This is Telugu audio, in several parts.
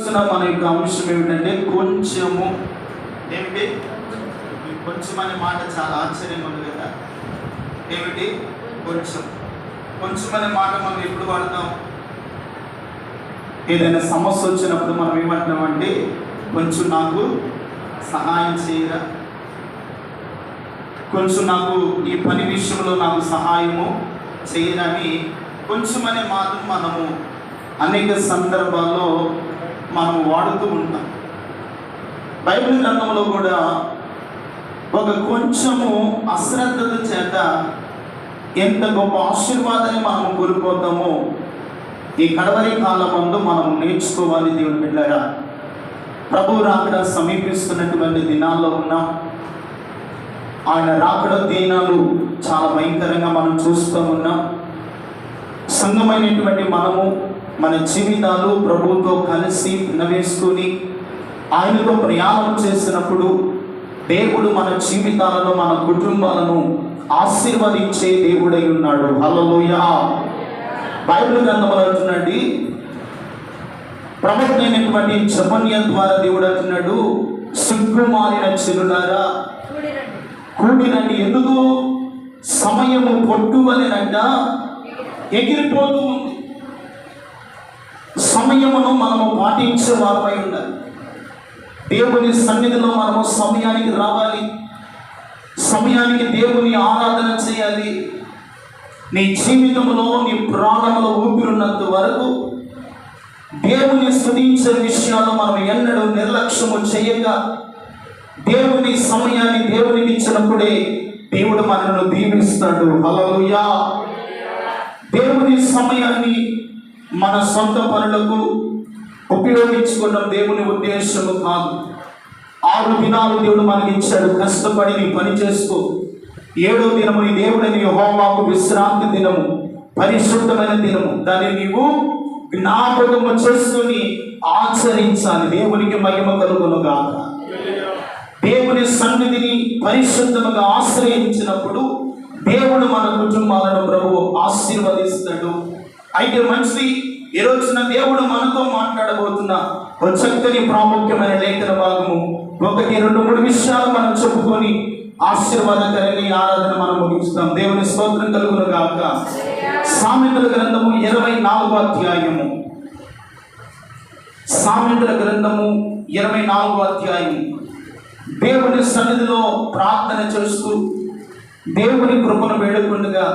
మన యొక్క అంశం ఏమిటంటే కొంచెము. ఏమిటి కొంచెం అనే మాట చాలా ఆశ్చర్యంగా ఉంది కదా. ఏమిటి కొంచెం? కొంచెం అనే మాట మనం ఎప్పుడు వాడతాం? ఏదైనా సమస్య వచ్చినప్పుడు మనం ఏమంటున్నామంటే కొంచెం నాకు సహాయం చేయరా, కొంచెం నాకు ఈ పని విషయంలో నాకు సహాయము చేయరని కొంచెం అనే మాటను మనము అనేక సందర్భాల్లో మనము వాడుతూ ఉంటాం. బైబిల్ గ్రంథంలో కూడా ఒక కొంచెము అశ్రద్ధత చేత ఎంత గొప్ప ఆశీర్వాదాన్ని మనము కోల్పోతామో ఈ కడవరి కాలం ముందు మనము నేర్చుకోవాలి. దేవుని బిడ్డలారా, ప్రభు రాకడ సమీపిస్తున్నటువంటి దినాల్లో ఉన్నాం. ఆయన రాకడ దినాలు చాలా భయంకరంగా మనం చూస్తూ ఉన్నాం. సంఘమైనటువంటి మనము మన జీవితాలు ప్రభుతో కలిసి వినవేసుకొని ఆయనతో ప్రయాణం చేసినప్పుడు దేవుడు మన జీవితాలను, మన కుటుంబాలను ఆశీర్వదించే దేవుడై ఉన్నాడు. హల్లెలూయా. బైబిల్ గ్రంథంలో అంటున్నాడు, ప్రవక్త అయినటువంటి జెఫన్యా ద్వారా దేవుడు అంటున్నాడు, సిగ్గుమాలిన చెలులారా కూడినండి. ఎందుకు? సమయము పొట్టువలెనంట ఎగిరిపోతూ ఉంది. సమయమును మనము పాటించే వారమై ఉండాలి. దేవుని సన్నిధిలో మనము సమయానికి రావాలి, సమయానికి దేవుని ఆరాధన చేయాలి. నీ జీవితంలో, నీ ప్రాణంలో ఊపిరున్నంత వరకు దేవుని స్తుతించే విషయాలు మనం ఎన్నడూ నిర్లక్ష్యము చేయక దేవుని సమయాన్ని దేవునికి ఇచ్చినప్పుడే దేవుడు మనల్ని దీవిస్తాడు. హల్లెలూయా. దేవుని సమయాన్ని మన సొంత పనులకు ఉపయోగించుకోవడం దేవుని ఉద్దేశము కాదు. 6 దినాలు దేవుడు మనకి ఇచ్చాడు, కష్టపడి నీ పని చేసుకో. 7వ దినము నీ దేవుడని యెహోవాకు విశ్రాంతి దినము, పరిశుద్ధమైన దినము. దాన్ని నీవు జ్ఞాపకము చేసుకుని ఆచరించాలి. దేవునికి మహిమ కలుగును గాక. దేవుని సన్నిధిని పరిశుద్ధముగా ఆశ్రయించినప్పుడు దేవుడు మన కుటుంబాలను ప్రభువు ఆశీర్వదిస్తాడు. అయితే మంచి ఈ రోజున దేవుడు మనతో మాట్లాడబోతున్న ఒక చక్కని ప్రాముఖ్యమైన లేఖన భాగము 1, 2, 3 విషయాలు మనం చెప్పుకొని ఆశీర్వాదకరంగా ఈ ఆరాధన మనం ముగిస్తాం. దేవుని స్తోత్రం కలుగును గాక. సామెతల గ్రంథము 24వ అధ్యాయము. సామెతల గ్రంథము 24వ అధ్యాయము. దేవుని సన్నిధిలో ప్రార్థన చేస్తూ దేవుని కృపను వేడుకుండగా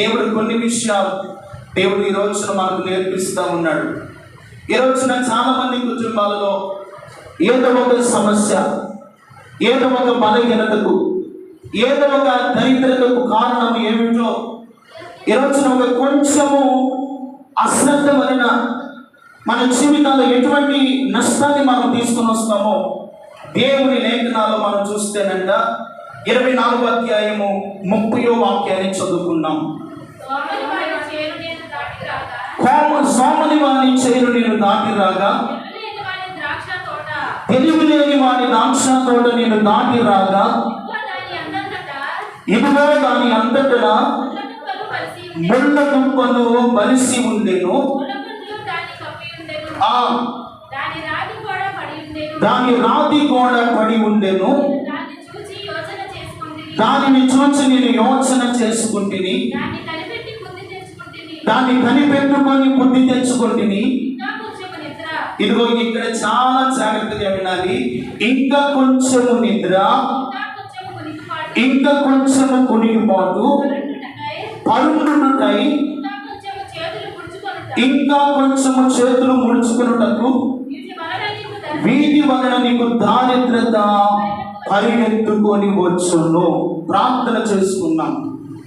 దేవుడు కొన్ని విషయాలు దేవుడు ఈ రోజున మనకు నేర్పిస్తూ ఉన్నాడు. ఈ రోజున చాలా మంది కుటుంబాలలో ఏదో ఒక సమస్య, ఏదో ఒక బలహీనతకు, ఏదో ఒక దరిద్రతకు కారణం ఏమిటో ఈ రోజున ఒక కొంచెము అశ్రద్ధ వలన మన జీవితాల్లో ఎటువంటి నష్టాన్ని మనం తీసుకుని వస్తామో దేవుని లేఖనాలు మనం చూస్తేనంట 24వ అధ్యాయము 30వ వాక్యాన్ని చదువుకున్నాం. సోమని వాని చేరు నేను దాటి రాగా, తెలివి లేని వాని ద్రాక్ష తోట నేను దాటి రాగా, ఇదిగో దాని అంతటా ముళ్ళ దుంపలు బలిసి ఉండెను, దాని రాతి గోడ పడి ఉండెను, దానిని చూచి నేను యోచన చేసుకుంటుని, దాన్ని కనిపెట్టుకొని బుద్ధి తెచ్చుకుంటుని. ఇదిగో ఇక్కడ చాలా జాగ్రత్తగా వినాలి. ఇంకా కొంచెము నిద్ర, ఇంకా కొంచెము కునిగిపాటు, పరుండుటై, ఇంకా కొంచెము చేతులు ముడుచుకున్నటకు, వీటి వలన నీకు దారిద్రత పరిగెత్తుకొని వచ్చును. ప్రార్థన చేసుకున్నాం.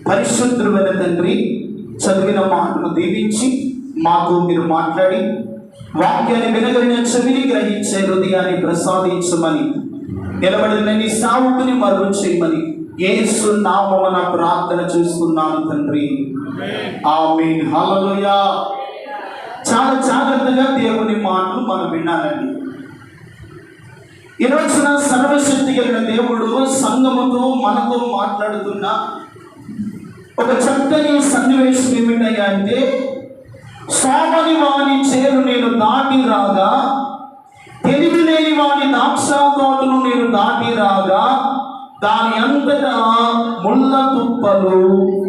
పరిశుద్ధుడైన తండ్రి, చదివిన మాటను దీవించి మాకు మీరు మాట్లాడి వాక్యాన్ని వినగలిగిన చెవిని గ్రహించే హృదయాన్ని ప్రసాదించమని, నిలబడిన నీ సావుకుని మరుగు చేయమని యేసు నామమున ప్రార్థన చేసుకున్నాను తండ్రి. ఆమేన్. హల్లెలూయా. చాలా జాగ్రత్తగా దేవుని మాటలు మనం వినాలండి. ఈ రోజున సర్వశక్తి కలిగిన దేవుడు సంఘముతో మనతో మాట్లాడుతున్న ఒక చక్కని సన్నివేశం ఏమిటయ్యా అంటే, సోమని వాని చేరు నేను దాటి రాగా తెలివి లేని వాని ద్రాక్ష తోటను నేను దాటి రాగా దాని అంతటా ముళ్ళ తుప్పలు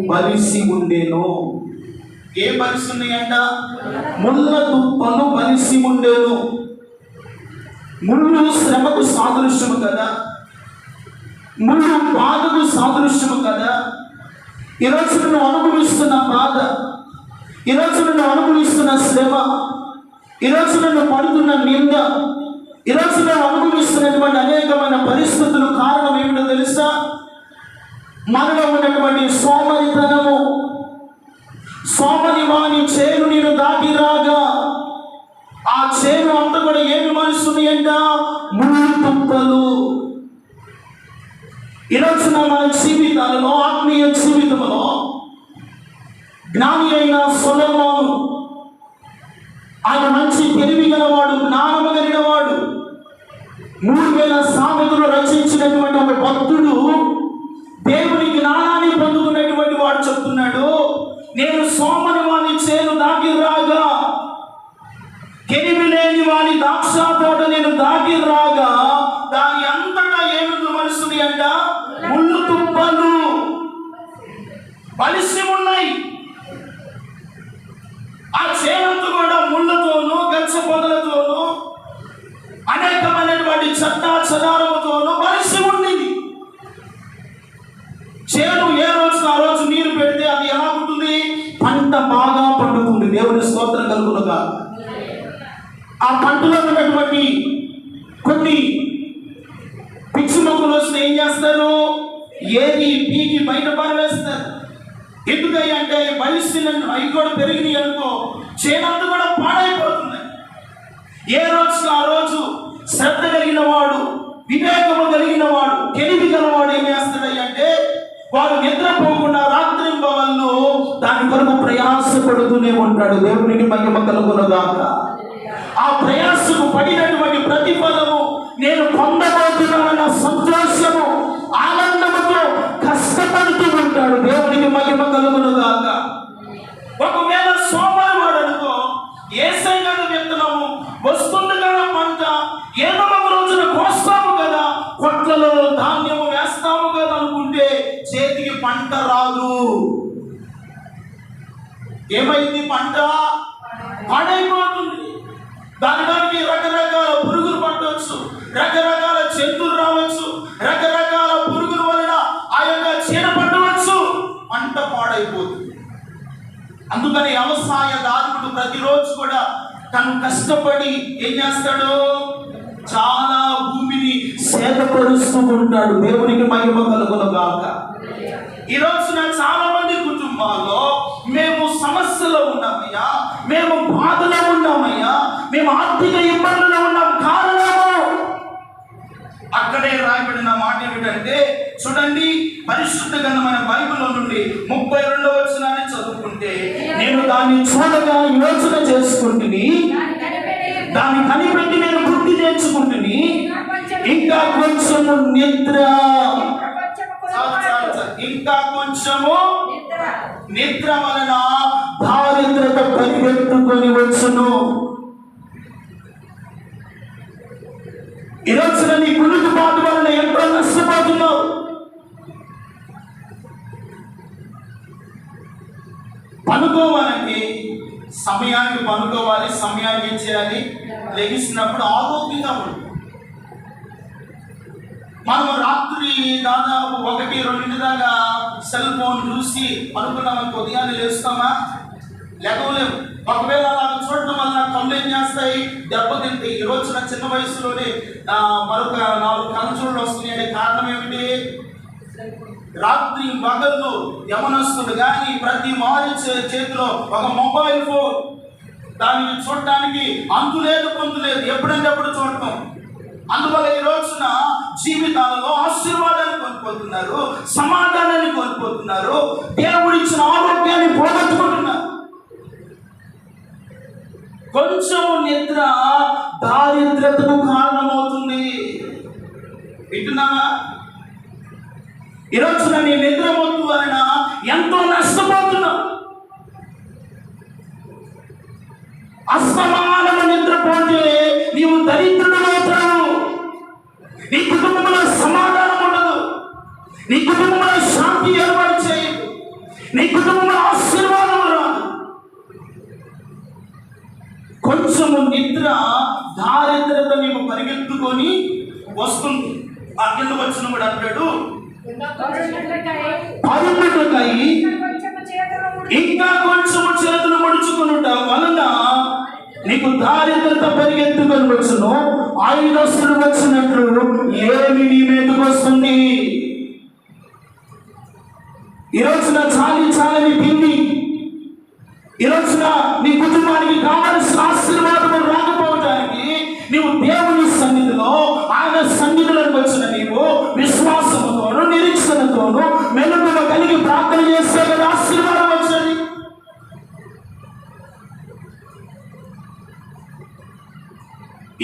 బలిసి ఉండేను. ఏ బలిసి ఉన్నాయంట? ముళ్ళ తుప్పలు బలిసి ఉండేను. ముళ్ళు శ్రమకు సాదృశ్యము కదా, ముళ్ళు బాధకు సాదృశ్యము కదా. ఈరోజు నువ్వు అనుభవిస్తున్న బాధ, ఈరోజు నువ్వు అనుభవిస్తున్న శ్రమ, ఈరోజు నువ్వు పడుతున్న నింద, ఈరోజు నువ్వు అనుభవిస్తున్నటువంటి అనేకమైన పరిస్థితులు కారణం ఏమిటో తెలుసా? మనలో ఉన్నటువంటి సోమరితనము. సోమరి వాని చేను నేను దాటి రాగా ఆ చేను అంతా కూడా ఏమి మలుస్తుంది అంట? ముళ్ళు తుప్పలు. ఈరోజు మన జీవితాలలో, ఆత్మీయ జీవితంలో జ్ఞాని అయిన సొలొమోను, ఆయన మంచి తెలివి గలవాడు, జ్ఞానము కలిగినవాడు, 3000 సామెతలు రచించినటువంటి ఒక భక్తుడు, దేవుని జ్ఞానాన్ని పొందుకున్నటువంటి వాడు చెప్తున్నాడు, నేను సోమని వాని చేను దాటి రాగా, తెలివి లేని వాని ద్రాక్ష తోట నేను దాటి రాగా దాని అంతటా ఏమి మలుస్తుంది అంట? ముళ్ళు తుప్పలు బలిసి ఉన్నాయి. ఆ చేనంతా కూడా ముళ్ళతోనూ, గచ్చ పొదలతోనూ, అనేకమైనటువంటి చెత్తా చెదారముతోనూ బలిసి ఉండింది. చేను ఏ రోజు ఆ రోజు నీరు పెడితే అది ఎలా ఉంటుంది? పంట బాగా పండుతుంది. దేవుని స్తోత్రం కలుగునుగా. ఆ పంటలో ఉన్నటువంటి కొన్ని పిచ్చి మొక్కలు వస్తే ఏం చేస్తారు? ఏది పీకి బయట పారవేస్తారు. ఎందుకంటే బలిసిన అవి కూడా పెరిగినాయి అనుకో, చేనంతా కూడా పాడైపోతుంది. ఏ రోజు ఆ రోజు శ్రద్ధ కలిగిన వాడు, వివేకము కలిగిన వాడు, తెలివి గలవాడు ఏం చేస్తాడంటే వాడు నిద్రపోకుండా రాత్రింబవళ్ళు దాని కొరకు ప్రయాసపడుతూనే ఉంటాడు. దేవునికి మహిమ కలుగునుగాక. ఆ ప్రయాసకు పడినటువంటి ప్రతిఫలము నేను పొందబోతున్నానన్న సంతోషము, ఆనందముతో కష్టపడుతూ ఉంటాడు. దేవునికి మహిమ కలుగునుగాక. ఒకవేళ సోమవారం అనుకో, ఏసైనా విత్తనము వస్తుంది కదా, పంట ఏదో ఒక రోజున కోస్తాము కదా, కొట్లలో ధాన్యము వేస్తాము కదా అనుకుంటే చేతికి పంట రాదు. ఏమైంది? పంట పాడైపోతుంది. దానికి రకరకాల పురుగులు పట్టవచ్చు, రకరకాల జంతువులు రావచ్చు, రకరకాల పురుగుల వలన ఆ యొక్క చీడ పట్టవచ్చు, పంట పాడైపోతుంది. అందుకని వ్యవసాయదారుడు ప్రతిరోజు కూడా తను కష్టపడి ఏం చేస్తాడు? చాలా భూమిని సేదపరుస్తూ ఉంటాడు. దేవునికి మహిమ కలుగునుగాక. ఈ రోజున చాలా మంది కుటుంబాల్లో మేము సమస్యలో ఉన్నామయ్యా, మేము బాధలో ఉన్నామయ్యా, మేము ఆర్థిక ఇబ్బందుల్లో ఉన్నాం. కారణము అక్కడే రాయబడిన మాట ఏమిటంటే, చూడండి, పరిశుద్ధ గ్రంథమైన బైబిల్లో నుండి 32వ వచనాన్ని చదువుకుంటే, నేను దాన్ని చూడగా యోచన చేసుకుంటుని, దాన్ని కనిపెట్టి నేను బుద్ధి తెచ్చుకుంటుని, ఇంకా కొంచెము నిద్ర, ఇంకా కొంచెము నిద్ర వలన దారిద్రత పరిగెత్తుకొని వచ్చును. ఈరోజు నీ కులుకుబాటు వలన ఎంతో నష్టపోతున్నావు. పనుకోవాలంటే సమయానికి పనుకోవాలి, సమయానికి ఏం చేయాలి? లెగిసినప్పుడు ఆరోగ్యంగా ఉంటుంది. మనం రాత్రి దాదాపు 1-2 దాకా సెల్ ఫోన్ చూసి పనుకున్నామని ఉదయాన్నే లేస్తామా? లేకపోలేము. ఒకవేళ అలా చూడటం వల్ల కళ్ళు ఏం చేస్తాయి? దెబ్బతింటాయి. ఈ రోజున చిన్న వయసులోనే మరొక 4 కళ్ళజోళ్ళు వస్తున్నాయి. కారణం ఏమిటి? రాత్రి పగళ్ళు యమనస్తుడు కానీ ప్రతి వారి చేతిలో ఒక మొబైల్ ఫోన్, దాన్ని చూడటానికి అంతు లేదు పొందు లేదు, ఎప్పుడంటే అప్పుడు చూడటం. అందువల్ల ఈ రోజున జీవితాలలో ఆశీర్వాదాన్ని కోల్పోతున్నారు, సమాధానాన్ని కోల్పోతున్నారు, దేవుడిచ్చిన ఆరోగ్యాన్ని పోగొట్టుకుంటున్నారు. కొంచెం నిద్ర దారిద్రతకు కారణమవుతుంది. వింటున్నావా? ఈరోజు నీ నిద్రపోతు వలన ఎంతో నష్టపోతున్నావు. అస్తమానము నిద్రపోతే నీవు దరిద్రుడు నీ కుటుంబంలో సమాధానం ఉండదు, నీ కుటుంబంలో శాంతి ఏర్పాటు చేయదు, నీ కుటుంబంలో ఆశీర్వాదం రాదు. కొంచెము నిద్ర దారిద్రత నీకు పరిగెత్తుకొని వస్తుంది. ఆ కింద వచ్చిన కూడా అంటాడు, పరుపుటకై ఇంకా కొంచెము చేతులు ముడుచుకునుట వలన నీకు దారిద్రత పరిగెత్తుకొని వచ్చును, ఆయుధస్తులు వచ్చినట్లు ఏమి నీ మీదకు వస్తుంది. ఈ రోజున చాలని తిండి, ఈ రోజున నీ కుటుంబానికి కావలసిన ఆశీర్వాదం రాకపోవడానికి నీవు దేవుని సన్నిధిలో, ఆయన సన్నిధిలోకి వచ్చిన నీవు విశ్వాసముతోను నిరీక్షణతోను మెలుగుగా కలిగి ప్రార్థన చేస్తే కదా ఆశీర్వాదం వచ్చేది.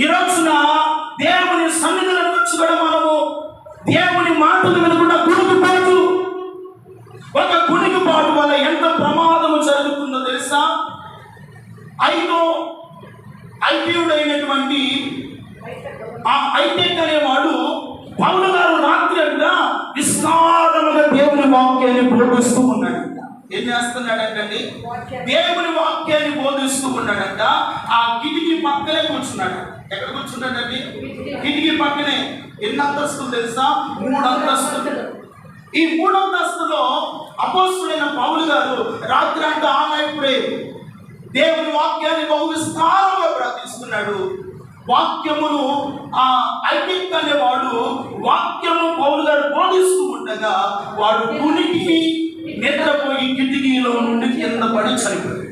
ఈ రోజున దేవుని సన్నిధిలోకి వచ్చి కూడా మనము దేవుని మాటలు వినకుండా కుణికిపోతూ, ఒక కుణికిపాటు వల్ల ఎంత ప్రమాదము జరుగుతుందో తెలుసా? ఐక్యుడైనటువంటి ఆ ఐటెక్ అనేవాడు పౌలు గారు రాత్రి అంట విస్తారముగా దేవుని వాక్యాన్ని బోధిస్తూ ఉన్నాడంట. ఏం చేస్తున్నాడంటే దేవుని వాక్యాన్ని బోధిస్తూ ఉన్నాడంట. ఆ కిటికీ పక్కనే కూర్చున్నాడు. ఎక్కడ కూర్చున్నాడండి? కిటికీ పక్కనే. ఎన్ని అంతస్తులు తెలుసా? 3 అంతస్తులు. ఈ 3 అంతస్తులో అపోస్తలుడైన పౌలు గారు రాత్రి అంతా ఆనాయిప్పుడే దేవుని వాక్యాన్ని బహు విస్తారంగా ప్రార్థిస్తున్నాడు. వాక్యమును ఆ ఐటిక్ అనేవాడు వాక్యము పౌలు గారు బోధిస్తూ ఉండగా వాడు కునికి నిద్రపోయి కిటికీలో నుండి కింద పడి చనిపోయాడు.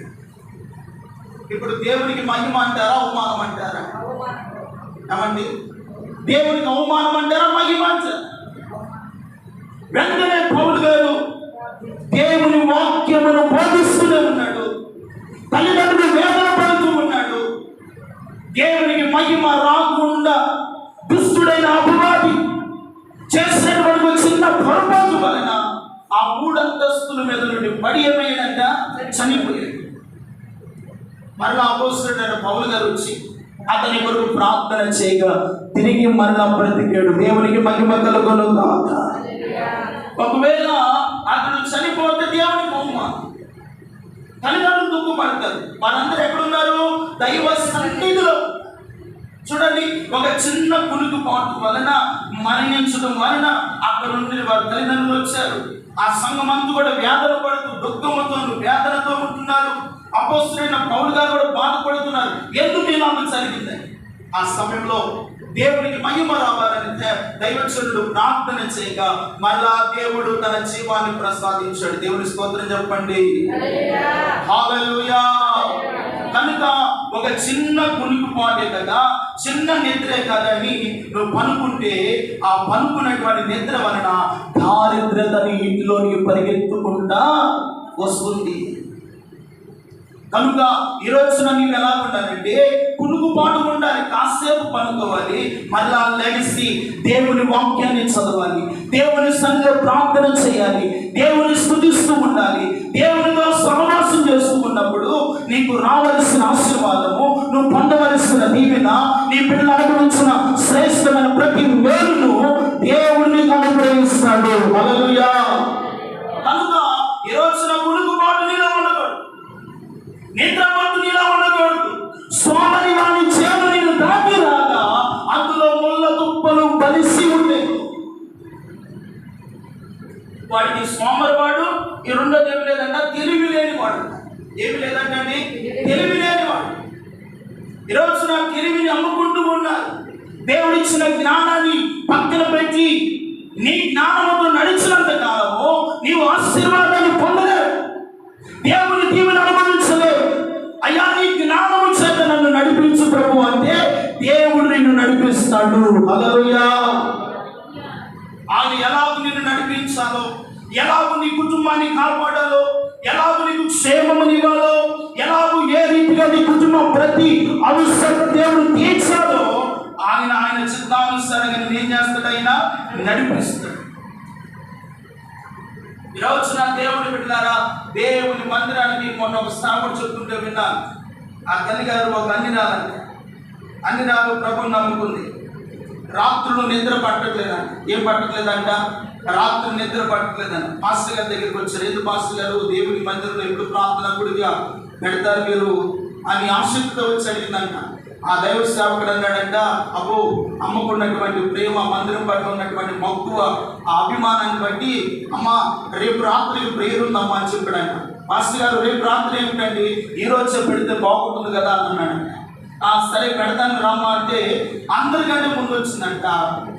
ఇప్పుడు దేవునికి మహిమ అంటారా, అవమానం అంటారా? ఏమండి, దేవునికి అవమానం అంటారా, మహిమ అంటారా? వెంటనే పౌలు గారు దేవుని వాక్యమును బోధిస్తూనే ఉన్నాడు. తల్లిదండ్రులు వేదన పడుతూ ఉన్నాడు. దేవునికి మహిమ రాకుండా దుష్టుడైన అపవాది చేసినటువంటి చిన్న పొరపాటు వలన ఆ 3 అంతస్తుల మీద నుండి పడి ఏమైందంట, చనిపోయాడు. మరలా అపోస్తలుడైన పౌలు గారు వచ్చి అతని కొరకు ప్రార్థన చేయగా తిరిగి మరలా బ్రతికాడు. దేవునికి మహిమ కలుగును గాక. ఒకవేళ అతను చనిపోతే దేవునికి అవమానం, తల్లిదండ్రులు దుఃఖపడతారు. వారందరూ ఎక్కడున్నారు? దైవ సన్నిధిలో. చూడండి, ఒక చిన్న కునుకుపాటు వలన మరణించడం వలన అక్కడ నుండి వారి తల్లిదండ్రులు వచ్చారు. ఆ సంఘం అంతా కూడా వేదన పడుతూ దుఃఖంతో వేదనతో ఉంటున్నారు. అపోస్తలుడైన పౌలు గారు కూడా బాధపడుతున్నారు. ఎందుకు ఇలాగ జరిగిందని. ఆ సమయంలో దేవునికి మహిమ రావాలని దైవజనుడు ప్రార్థన చేయగా మరలా దేవుడు తన జీవాన్ని ప్రసాదించాడు. దేవుని స్తోత్రం చెప్పండి. హల్లెలూయా. కనుక ఒక చిన్న కునికిపాటే కదా, చిన్న నిద్రే కదని నువ్వు పనుకుంటే ఆ పనుకున్నటువంటి నిద్ర వలన దారిద్రతని ఇంటిలోనికి పరిగెత్తుకుంటా వస్తుంది. కనుక ఈ రోజున నీవు ఎలా ఉండాలంటే కునుకుపాటు ఉండాలి, కాసేపు పనుకోవాలి, మళ్ళా లెగిసి దేవుని వాక్యాన్ని చదవాలి, దేవుని సన్నిధిలో ప్రార్థన చేయాలి, దేవుని స్తుతిస్తూ ఉండాలి. దేవునితో సహవాసం చేస్తూ ఉన్నప్పుడు నీకు రావలసిన ఆశీర్వాదము, నువ్వు పొందవలసిన దీవెన, నీ పిల్లలు అనుభవించిన శ్రేష్టమైన ప్రతి మేలును దేవుడిని అనుగ్రహిస్తాడు. హల్లెలూయా. కనుక ఈ రోజున కునుకుపాటు నీలో ఉండకూడదు, నిద్రపోతు నీలో ఉండకూడదు. సోమరి వాని చేను నేను దాటి రాగా అందులో ముళ్ళ తుప్పలు బలిసి ఉండేది. వాడికి సోమరివాడు, ఈ రెండోది ఏమి లేదంట, తెలివి లేనివాడు. ఏమి లేదంటే తెలివి లేనివాడు. ఈరోజు నా తెలివిని అమ్ముకుంటూ ఉన్నారు. దేవుడిచ్చిన జ్ఞానాన్ని పక్కన పెట్టి నీ జ్ఞానంతో నడిచినంత కాలము నీవు ఆశీర్వాదాన్ని పొందలేవు, దేవుని దీవెన అనుభవించలేవు. అయ్యా, నీ జ్ఞానము చేత నన్ను నడిపించు ప్రభు అంటే దేవుడు నిన్ను నడిపిస్తాడు. హల్లెలూయా. ఆయన ఎలాగో నిన్ను నడిపించాలో, ఎలాగో నీ కుటుంబాన్ని కాపాడాలో, ఎలాగో నీకు క్షేమమునివ్వాలో, ఎలాగో ఏ రీతిగా నీ కుటుంబం ప్రతి అవసరం దేవుడు తీర్చాలో ఆయన చిత్తానుసారంగా నేను ఏం చేస్తాడు, ఆయన నడిపిస్తాడు. ఈరోజు నా దేవుని బిడ్డలారా, దేవుని మందిరానికి మొన్న ఒక స్థాపన చెప్తుంటే విన్నాను. ఆ తల్లి గారు ఒక అన్ని రాలు ప్రభుని నమ్ముకుంది. రాత్రులు నిద్ర పట్టట్లేదంట. ఏం పట్టట్లేదంట? రాత్రి నిద్ర పట్టట్లేదంట. పాస్టర్ గారి దగ్గరికి వచ్చారు. ఎందుకు పాస్టర్ గారు దేవుని మందిరంలో ఎప్పుడు ప్రార్థన గుడిగా పెడతారు మీరు అని ఆసక్తితో వచ్చి అడిగిందంట. ఆ దైవ సేవకుడు అన్నాడంట, అబ్బో అమ్మకున్నటువంటి ప్రేమ, మందిరం పట్ల ఉన్నటువంటి మక్కువ, ఆ అభిమానాన్ని బట్టి అమ్మ రేపు రాత్రికి ప్రేయర్ ఉందమ్మా అని చెప్పాడంట. పాస్టర్ గారు రేపు రాత్రి ఏమిటండి, ఈ రోజే పెడితే బాగుంటుంది కదా అన్నాడంట. సరే పెడతాను రామ్మా అంటే అందరికంటే ముందు వచ్చిందంట.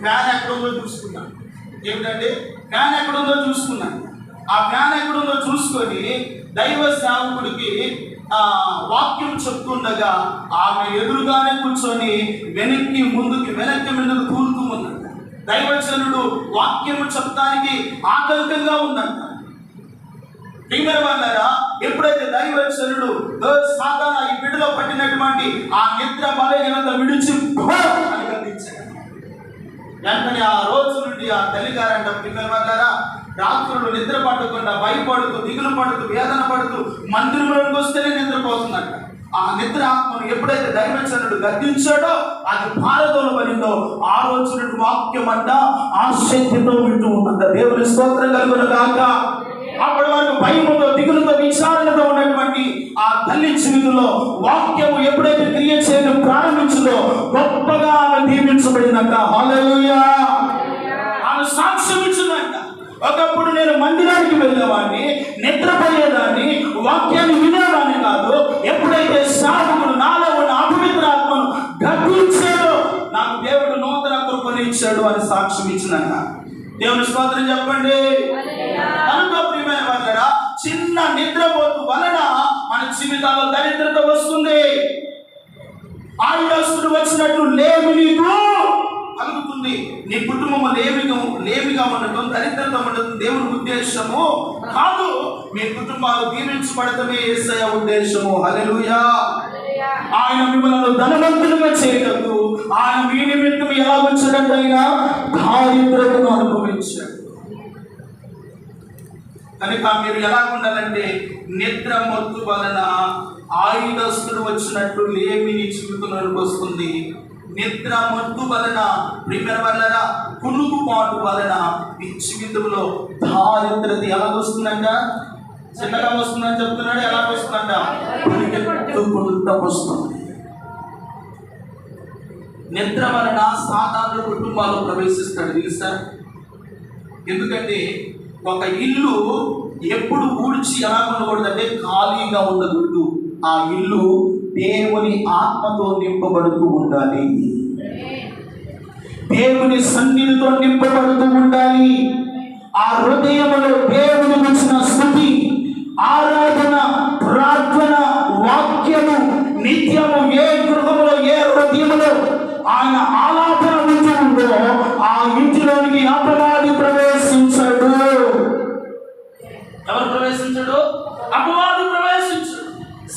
ఫ్యాన్ ఎక్కడుందో చూసుకున్నాను. ఏమిటంటే ఫ్యాన్ ఎక్కడుందో చూసుకున్నాను. ఆ ఫ్యాన్ ఎక్కడుందో చూసుకొని దైవ సేవకుడికి వాక్యం చెప్తుండగా ఆమె ఎదురుగానే కూర్చొని వెనక్కి ముందుకు కూరుతూ ఉందంట. దైవజనుడు వాక్యము చెప్తానికి ఆటంకంగా ఉందంట. వాళ్ళారా, ఎప్పుడైతే దైవజనుడు సాధారణ ఈ బిడ్డలో పట్టినటువంటి ఆ నిద్ర బలహీనత విడిచి అని గమనించాడు. వెంటనే ఆ రోజు నుండి ఆ తల్లిగారంట, పిల్లల వాళ్ళారా, రాత్రులు నిద్ర పడకుండా భయపడుతూ, దిగులు పడుతూ, వేదన పడుతూ మందిరంలోకి వస్తేనే నిద్రపోతుందంట. ఆ నిద్ర ఆత్మను ఎప్పుడైతే దైవజనుడు గద్దించాడో అది పారదోలబడిందో ఆ రోజు నుండి వాక్యం అంట ఆసక్తితో వింటూ ఉందంట. దేవుని స్తోత్రం కలుగును గాక. అప్పటి వరకు భయముతో, దిగులతో, విచారణతో ఉన్నటువంటి ఆ తల్లి జీవితంలో వాక్యము ఎప్పుడైతే క్రియ చేయడం ప్రారంభించిందో గొప్పగా ఆమె దీవించబడిందంట. హల్లెలూయా. ఆమె సాక్ష్యం ఇచ్చిందంట. ఒకప్పుడు నేను మందిరానికి వెళ్ళేవాడిని, నిద్రపోయేదాన్ని, వాక్యాన్ని వినేవాడిని కాదు. ఎప్పుడైతే సాధకుడు నాలో ఉన్న అపవిత్ర ఆత్మను గద్దించాడో నాకు దేవుడు నూతన కృపను ఇచ్చాడు అని సాక్ష్యం ఇచ్చిందంట. దేవుని స్తోత్రం చెప్పండి. కనుక ప్రియమైన వాళ్ళారా, చిన్న నిద్రపోతు వలన మన జీవితాల్లో దరిద్రత వస్తుంది. ఆయుధస్తుడు వచ్చినట్టు లేమి నీకు కలుగుతుంది. నీ కుటుంబం లేమిగా ఉండటం, దరిద్రత ఉండటం దేవుని ఉద్దేశము కాదు. మీ కుటుంబాలు దీవించబడటమే యేసయ్య ఉద్దేశము. హల్లెలూయా. ఆయన మిమ్మల్ని ధనవంతులుగా చేయటకు ఆయన మీ నిమిత్తం ఎలా వచ్చాడంటే ఆయన దారిద్రతను అనుభవించాడు. కనుక మీరు ఎలా ఉండాలంటే నిద్ర మొత్తు వలన ఆయుధస్తుడు వచ్చినట్టు లేమి నీ జీవితంలోకి వస్తుంది. నిద్ర మొత్తు వలన ప్రియమైన వాళ్ళారా కునుకుపాటు వలన మీ జీవితంలో దారిద్రత ఎలా వస్తుందంట? చిన్నగా వస్తుందని చెప్తున్నాడు. ఎలా వస్తుందంట? పరిగెత్తుకుంటూ వస్తుంది. నిద్ర వలన సాధారణ కుటుంబాలు ప్రవేశిస్తాడు తెలుసా? ఎందుకంటే ఒక ఇల్లు ఎప్పుడు ఊడ్చి ఎలా ఉండకూడదంటే ఖాళీగా ఉండకూడదు. ఆ ఇల్లు దేవుని ఆత్మతో నింపబడుతూ ఉండాలి. దేవుని సన్నిధితో నింపబడుతూ ఉండాలి. ఆ హృదయములో దేవుని గురించిన స్తుతి, ఆరాధన, ప్రార్థన, వాక్యము నిత్యము ఏ గృహములో, ఏ హృదయములో ఆయన ఆలాపన ఉంటూ ఉందో ఆ ఇంటిలోనికి అపవాది ప్రవేశించాడు. ఎవరు ప్రవేశించాడు? అపవాది ప్రవేశించాడు.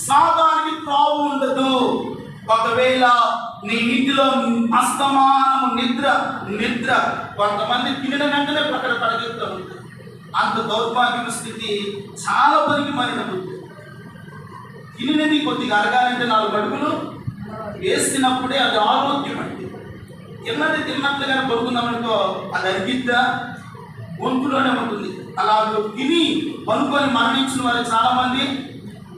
సాతానికి త్రావు ఉండదు. ఒకవేళ నీ ఇంటిలో అస్తమానము నిద్ర కొంతమంది తినిన వెంటనే అక్కడ పరిగెత్తుతూ ఉంటుంది. అంత దౌర్భాగ్య స్థితి చాలా పనికి మారిన బుద్ధి. తినినది కొద్దిగా అరగాలంటే 4 అడుగులు వేసినప్పుడే అది ఆరోగ్యం అంటే. తిన్నట్లుగానే పడుకుందామనుకో అది అరిగిద్దా? గొంతులోనే ఉంటుంది. అలా తిని పనుకొని మరణించిన వారు చాలా మంది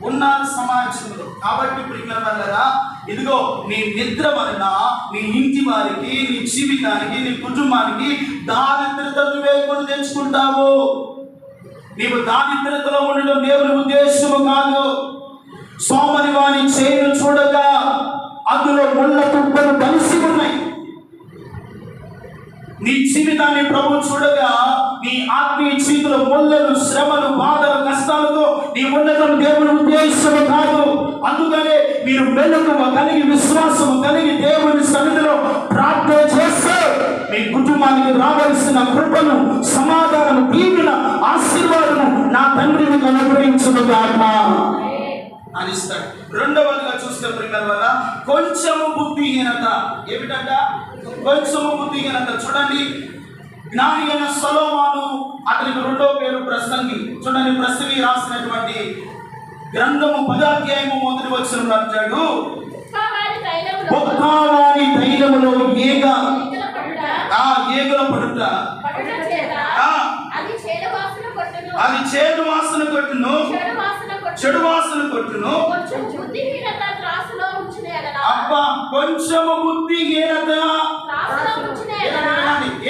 ఉన్నారు సమాజంలో. కాబట్టి ప్రియమైన వాళ్ళారా, ఇదిగో నీ నిద్ర వలన నీ ఇంటి వారికి, నీ జీవితానికి, నీ కుటుంబానికి దారిద్రత నువ్వే కొని తెచ్చుకుంటావు. నీవు దారిద్రతలో ఉండడం దేవుని ఉద్దేశము కాదు. సోమరి వాని చేను చూడగా అందులో ముళ్ళ తుప్పలు కలిసి ఉన్నాయి. నీ జీవితాన్ని ప్రభు చూడగా నీ ఆత్మీయ జీవితంలో ముళ్ళలు, శ్రమలు, బాధలు, కష్టాలతో నీ ఉండటం దేవుని ఉద్దేశము కాదు. అందుకనే మీరు మెలకువ కలిగి, విశ్వాసము కలిగి దేవుని సన్నిధిలో ప్రార్థన చేస్తే మీ కుటుంబానికి రావాల్సిన కృపను, సమాధానం, దీవెన, ఆశీర్వాదము నా తండ్రి మీకు అనుగ్రహించునుగాక అని ఇస్తాడు. రెండవదిగా చూస్తే ప్రియమైన వల్ల కొంచెము బుద్ధిహీనత. ఏమిటంట? కొంచెము బుద్ధిహీనత. చూడండి, జ్ఞాని అయిన సొలొమోను, అతనికి 2వ పేరు ప్రసంగి. చూడండి, ప్రసంగి రాసినటువంటి గ్రంథము 10వ అధ్యాయము 1వ వచనంలో అంటాడు, ఒక్కవాని తైలములో ఏగ చెడు వాసన కొట్టును. కొంచెము బుద్ధిహీనత త్రాసులో ఉంచిన ఎడల అబ్బా, కొంచెము బుద్ధిహీనత త్రాసులో ఉంచిన ఎడల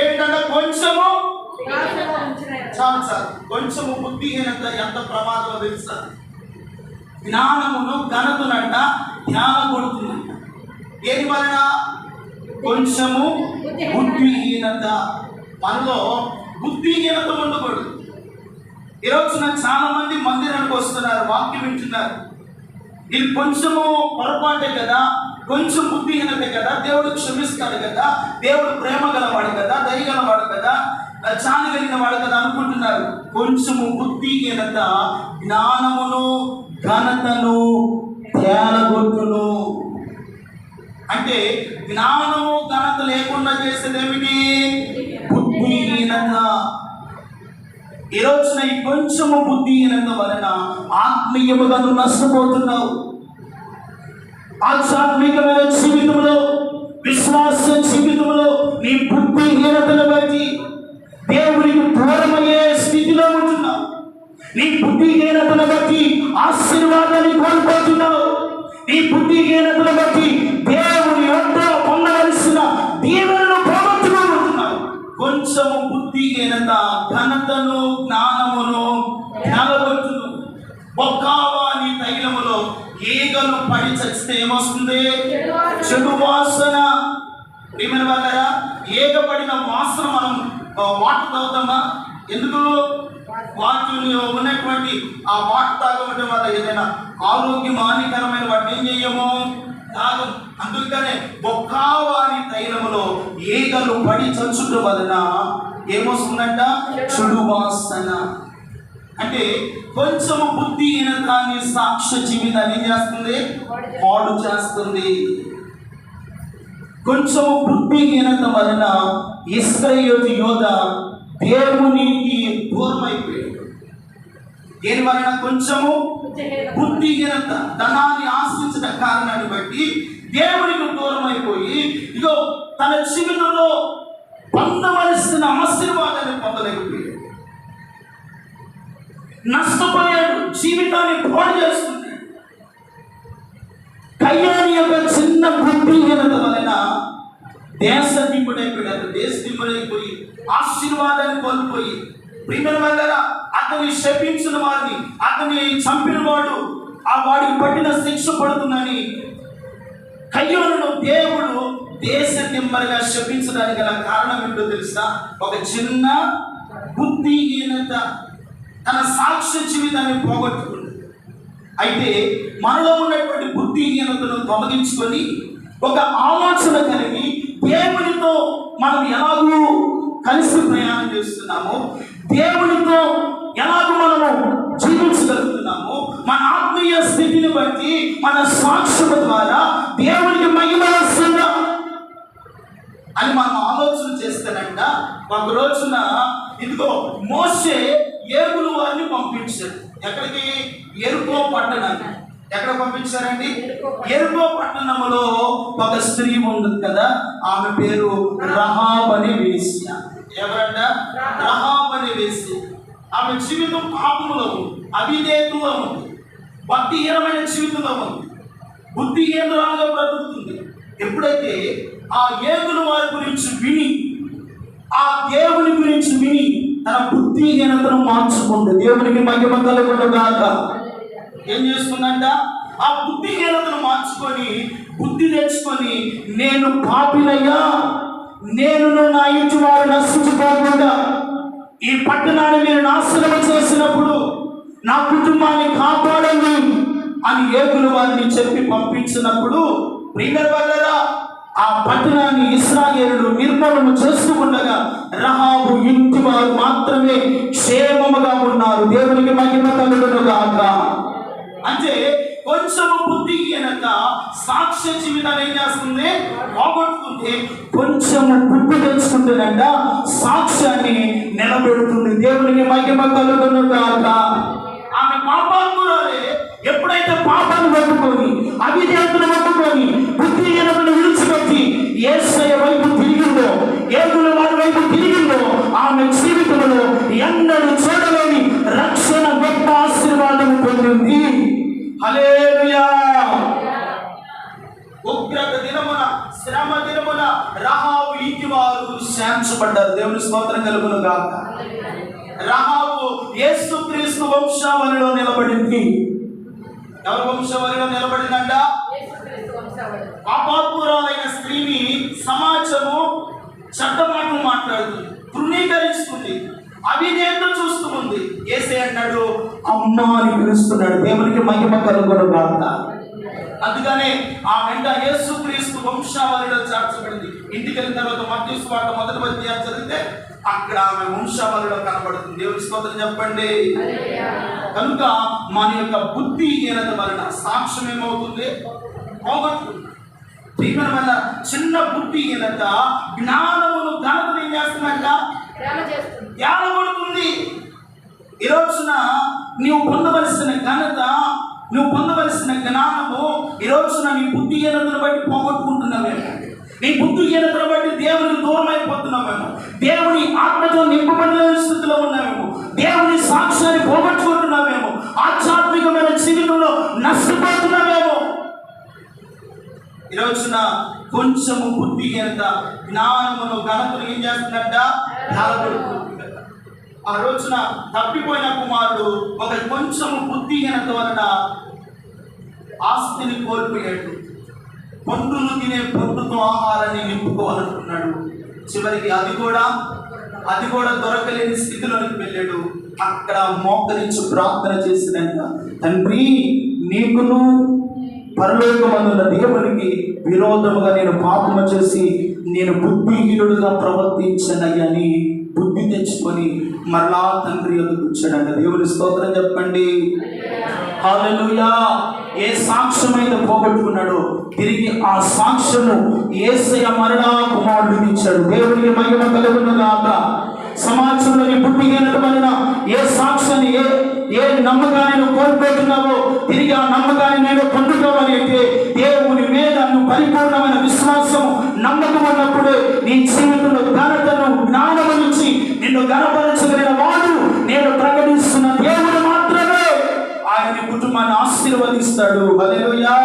ఏంటంటే కొంచెము త్రాసులో ఉంచిన ఎడల చాలు సార్. కొంచెము బుద్ధిహీనత ఎంత ప్రమాదమో తెలుసా? జ్ఞానమును ఘనతనంట ధ్యానం కొడుతుందంట. ఏది వలన? కొంచెము బుద్ధిహీనత. మనలో బుద్ధిహీనత ఉండకూడదు. ఈరోజున చాలా మంది మందిరానికి వస్తున్నారు, వాక్యం వింటున్నారు. ఇది కొంచెము పొరపాటే కదా, కొంచెం బుద్ధిహీనతే కదా, దేవుడు క్షమిస్తాడు కదా, దేవుడు ప్రేమ గలవాడు కదా, దయ గలవాడు కదా, చాలి కలిగిన వాడు కదా అనుకుంటున్నారు. కొంచెము బుద్ధిహీనత జ్ఞానమును ఘనతను తేలగొట్టును. అంటే జ్ఞానము ఘనత లేకుండా చేసేది ఏమిటి? బుద్ధిహీనత. ఈ రోజున ఈ కొంచెము బుద్ధిహీనత వలన ఆత్మీయముగా నువ్వు నష్టపోతున్నావు. ఆధ్యాత్మికమైన జీవితంలో, విశ్వాస జీవితంలో నీ బుద్ధిహీనతను బట్టి దేవునికి దూరమయ్యే స్థితిలో ఉంటున్నావు. నీ బుద్ధిహీనతను బట్టి ఆశీర్వాదాన్ని కోల్పోతున్నావు. నీ బుద్ధిహీనతను బట్టి దేవుని వద్ద పొందవలసిన దీవెనను పోగొట్టుకుంటున్నావు. కొంచెము బుద్ధిహీనత ఘనతను జ్ఞానమును జ్ఞానగొట్టును. ఒక్కావాని తైలములో ఈగలు పడి చచ్చితే ఏమొస్తుంది? చెడు వాసన. ఏమని వాళ్ళరా? ఈగ పడిన వాసన మనం వాటర్ తాగుతామా? ఎందుకు? వాటిలో ఉన్నటువంటి ఆ వాటర్ తాగడం వల్ల ఏదైనా ఆరోగ్యం హానికరమైన వాటిని ఏం చెయ్యము? తాగం. అందుకనే బొక్కావాని తైలములో ఈగలు పడి చచ్చుట వలన ఏమొస్తుందంట? చెడు వాసన. అంటే కొంచెము బుద్ధిహీనతాన్ని సాక్ష్య జీవితాన్ని ఏం చేస్తుంది? పాడు చేస్తుంది. కొంచెము బుద్ధిహీనత వలన ఇశ్రాయేలు యోధ దేవునికి దూరం అయిపోయాడు. దేని వలన? కొంచెము బుద్ధిహీనత, ధనాన్ని ఆశించిన కారణాన్ని బట్టి దేవునికి దూరం అయిపోయి ఇగో తన జీవితంలో పొందవలసిన ఆశీర్వాదాన్ని పొందలేకపోయాడు. నష్టపోయాడు, జీవితాన్ని పాడు చేస్తున్నాడు. కయ్యాని యొక్క చిన్న బుద్ధిహీనత వలన దేశ దింపుడైపోయాడు. దేశ దింపుడైపోయి ఆశీర్వాదాన్ని కోల్పోయి ప్రియమైన వల్ల అతన్ని శపించిన వారిని, అతన్ని చంపిన వాడు ఆ వాడికి పట్టిన శిక్ష పడుతుందని కయ్యోనును దేవుడు దేశ దింపరగా శపించడానికి గల కారణం ఏంటో తెలుసా? ఒక చిన్న బుద్ధిహీనత. తన సాక్ష్య జీవితాన్ని పోగొట్టుకుంది. అయితే మనలో ఉన్నటువంటి బుద్ధిహీనతను తొలగించుకొని ఒక ఆలోచన కలిగి దేవునితో మనం ఎలాగూ కలిసి ప్రయాణం చేస్తున్నాము, దేవునితో ఎలాగూ మనము జీవించగలుగుతున్నాము, మన ఆత్మీయ స్థితిని బట్టి మన సాక్ష్యం ద్వారా దేవునికి మహిమ వస్తుందా అని మనం ఆలోచన చేస్తానంట. ఒక రోజున ఇదిగో మోషే ఏగులు వారిని పంపించారు. ఎక్కడికి? ఎరుకో పట్టణానికి. ఎక్కడ పంపించారండి? ఎరుకో పట్టణంలో ఒక స్త్రీ ఉంది కదా, ఆమె పేరు రహాబ్ అనే వేశ్య. ఎవరంట? రహాబ్ అనే వేశ్య. ఆమె జీవితం పాపములో ఉంది, అవిధేయతలో ఉంది, భక్తిహీనమైన జీవితంలో ఉంది, బుద్ధిహీనురాలుగా బ్రతుకుతుంది. ఎప్పుడైతే ఆ ఏగుల వారి గురించి విని, ఆ దేవుని గురించి విని తన బుద్ధిహీనతను మార్చుకుంది. దేవునికి మహిమ కలుగునుగాక. ఏం చేస్తుందంట? ఆ బుద్ధిహీనతను మార్చుకొని బుద్ధి తెచ్చుకొని, నేను పాపినయ్యా, నేను నా ఇంటి వారు నశించుకోకుండా ఈ పట్టణాన్ని మీరు నాశనం చేసినప్పుడు నా కుటుంబాన్ని కాపాడండి అని ఏగుల వారిని చెప్పి పంపించినప్పుడు ప్రియమైన వాళ్ళరా ఆ పట్టణాన్ని ఇశ్రాయేలులు నిర్మూలన చేస్తూ ఉండగా రహాబు ఇంటి వారు మాత్రమే క్షేమముగా ఉన్నారు. దేవునికి మహిమ కలుగునుగాక. అంటే కొంచెం బుద్ధిహీనత సాక్ష్య జీవితాన్ని ఏం చేస్తుంది? పోగొట్టుకుంటే కొంచెము బుద్ధి తెచ్చుకుంటుందంట, సాక్ష్యాన్ని నిలబెడుతుంది. దేవునికి మహిమ కలుగునుగాక. ఆమె పాపాత్మురాలే. ఎప్పుడైతే పాపాన్ని పట్టుకొని, అవిధేయతను పట్టుకొని, బుద్ధిహీనతను విడిచిపెట్టి యేసయ్య వైపు తిరిగిందో, ఏగుల వారి వైపు తిరిగిందో, ఆమె జీవితంలో ఎన్నడూ చూడలేని రక్షణ గొప్ప ఆశీర్వాదం పొందింది. హల్లెలూయా. ఉగ్రత దినమున, శ్రమ దినమున రహాబు ఇంటి వారు శాంతించబడ్డారు. దేవుని స్తోత్రం కలుగును గాక. రహాబు యేసుక్రీస్తు వంశావళిలో నిలబడింది. ఎవరి వంశావళిలో నిలబడిందంట? పాపాత్మురాలైన స్త్రీని సమాజము చట్టమాటలు మాట్లాడుతుంది, తృణీకరిస్తుంది, అవిధేయత చూస్తూ ఉంది. యేసే అన్నాడు, అమ్మ అని పిలుస్తున్నాడు. దేవునికి మహిమ కలుగును గాక. అందుకనే ఆ వెంట యేసుక్రీస్తు వంశావళిలో చేర్చబడింది. ఇంటికి వెళ్ళిన తర్వాత మత్తయి సువార్త 1వ అధ్యాయం చదివితే అక్కడ ఆమె వంశావళిలో కనబడుతుంది. దేవుని స్తోత్రం చెప్పండి. కనుక మన యొక్క బుద్ధిహీనత వలన సాక్ష్యం ఏమవుతుంది? పోగొట్టుకుంది. ప్రియమైన వల్ల చిన్న బుద్ధిహీనత జ్ఞానమును ఘనతను ఏం చేస్తుందంట? ధ్యానపడుతుంది. ఈ రోజున నీవు పొందవలసిన ఘనత, నువ్వు పొందవలసిన జ్ఞానము ఈ రోజున నీ బుద్ధిహీనతను బట్టి పోగొట్టుకుంటున్నామేమో. నీ బుద్ధిహీనతను బట్టి దేవుని దూరం అయిపోతున్నామేమో. దేవుని ఆత్మతో నింపబడిన స్థితిలో ఉన్నామేమో. దేవుని సాక్ష్యాన్ని పోగొట్టుకుంటున్నామేమో. ఆధ్యాత్మికమైన జీవితంలో నష్టపోతున్నామేమో. ఈ రోజున కొంచెము బుద్ధిహీనత జ్ఞానమును ఘనతను ఏం చేస్తుందంట? ధారపడుతుంది. ఆ రోజున తప్పిపోయిన కుమారుడు ఒక కొంచెము బుద్ధిహీనత వలన ఆస్తిని కోల్పోయాడు. పండును తినే పొట్టుతో ఆహారాన్ని నింపుకోవాలనుకున్నాడు. చివరికి అది కూడా దొరకలేని స్థితిలోనికి వెళ్ళాడు. అక్కడ మోకరించి ప్రార్థన చేసినంత, తండ్రి, నీకును పరలోకమందున్న దేవునికి విరోధముగా నేను పాపము చేసి నేను బుద్ధిహీనుడుగా ప్రవర్తించనయ్యని బుద్ధి తెచ్చుకొని మరలా తండ్రి యొద్దకు వచ్చాడంట. దేవుని స్తోత్రం చెప్పండి. హల్లెలూయా. ఏ సాక్ష్యమైతే పోగొట్టుకున్నాడో తిరిగి ఆ సాక్ష్యము యేసయ్య మరలా కుమారుడికి ఇచ్చాడు. దేవునికి మహిమ కలుగును గాక. సమాజంలోని బుద్ధిహీనత వలన ఏ సాక్ష్యాన్ని, ఏ నమ్మకాన్ని నువ్వు కోల్పోతున్నావో తిరిగి ఆ నమ్మకాన్ని నేను పొందుకోవాలి అంటే దేవుని మీద నువ్వు పరిపూర్ణమైన విశ్వాసం, నమ్మకం ఉన్నప్పుడు నీ జీవితంలో ఘనతను, జ్ఞానము నుంచి నిన్ను గణపరచగలిగిన వాడు నేను ప్రకటిస్తున్న దేవుడు మాత్రమే. ఆయన నీ కుటుంబాన్ని ఆశీర్వదిస్తాడు. హల్లెలూయా.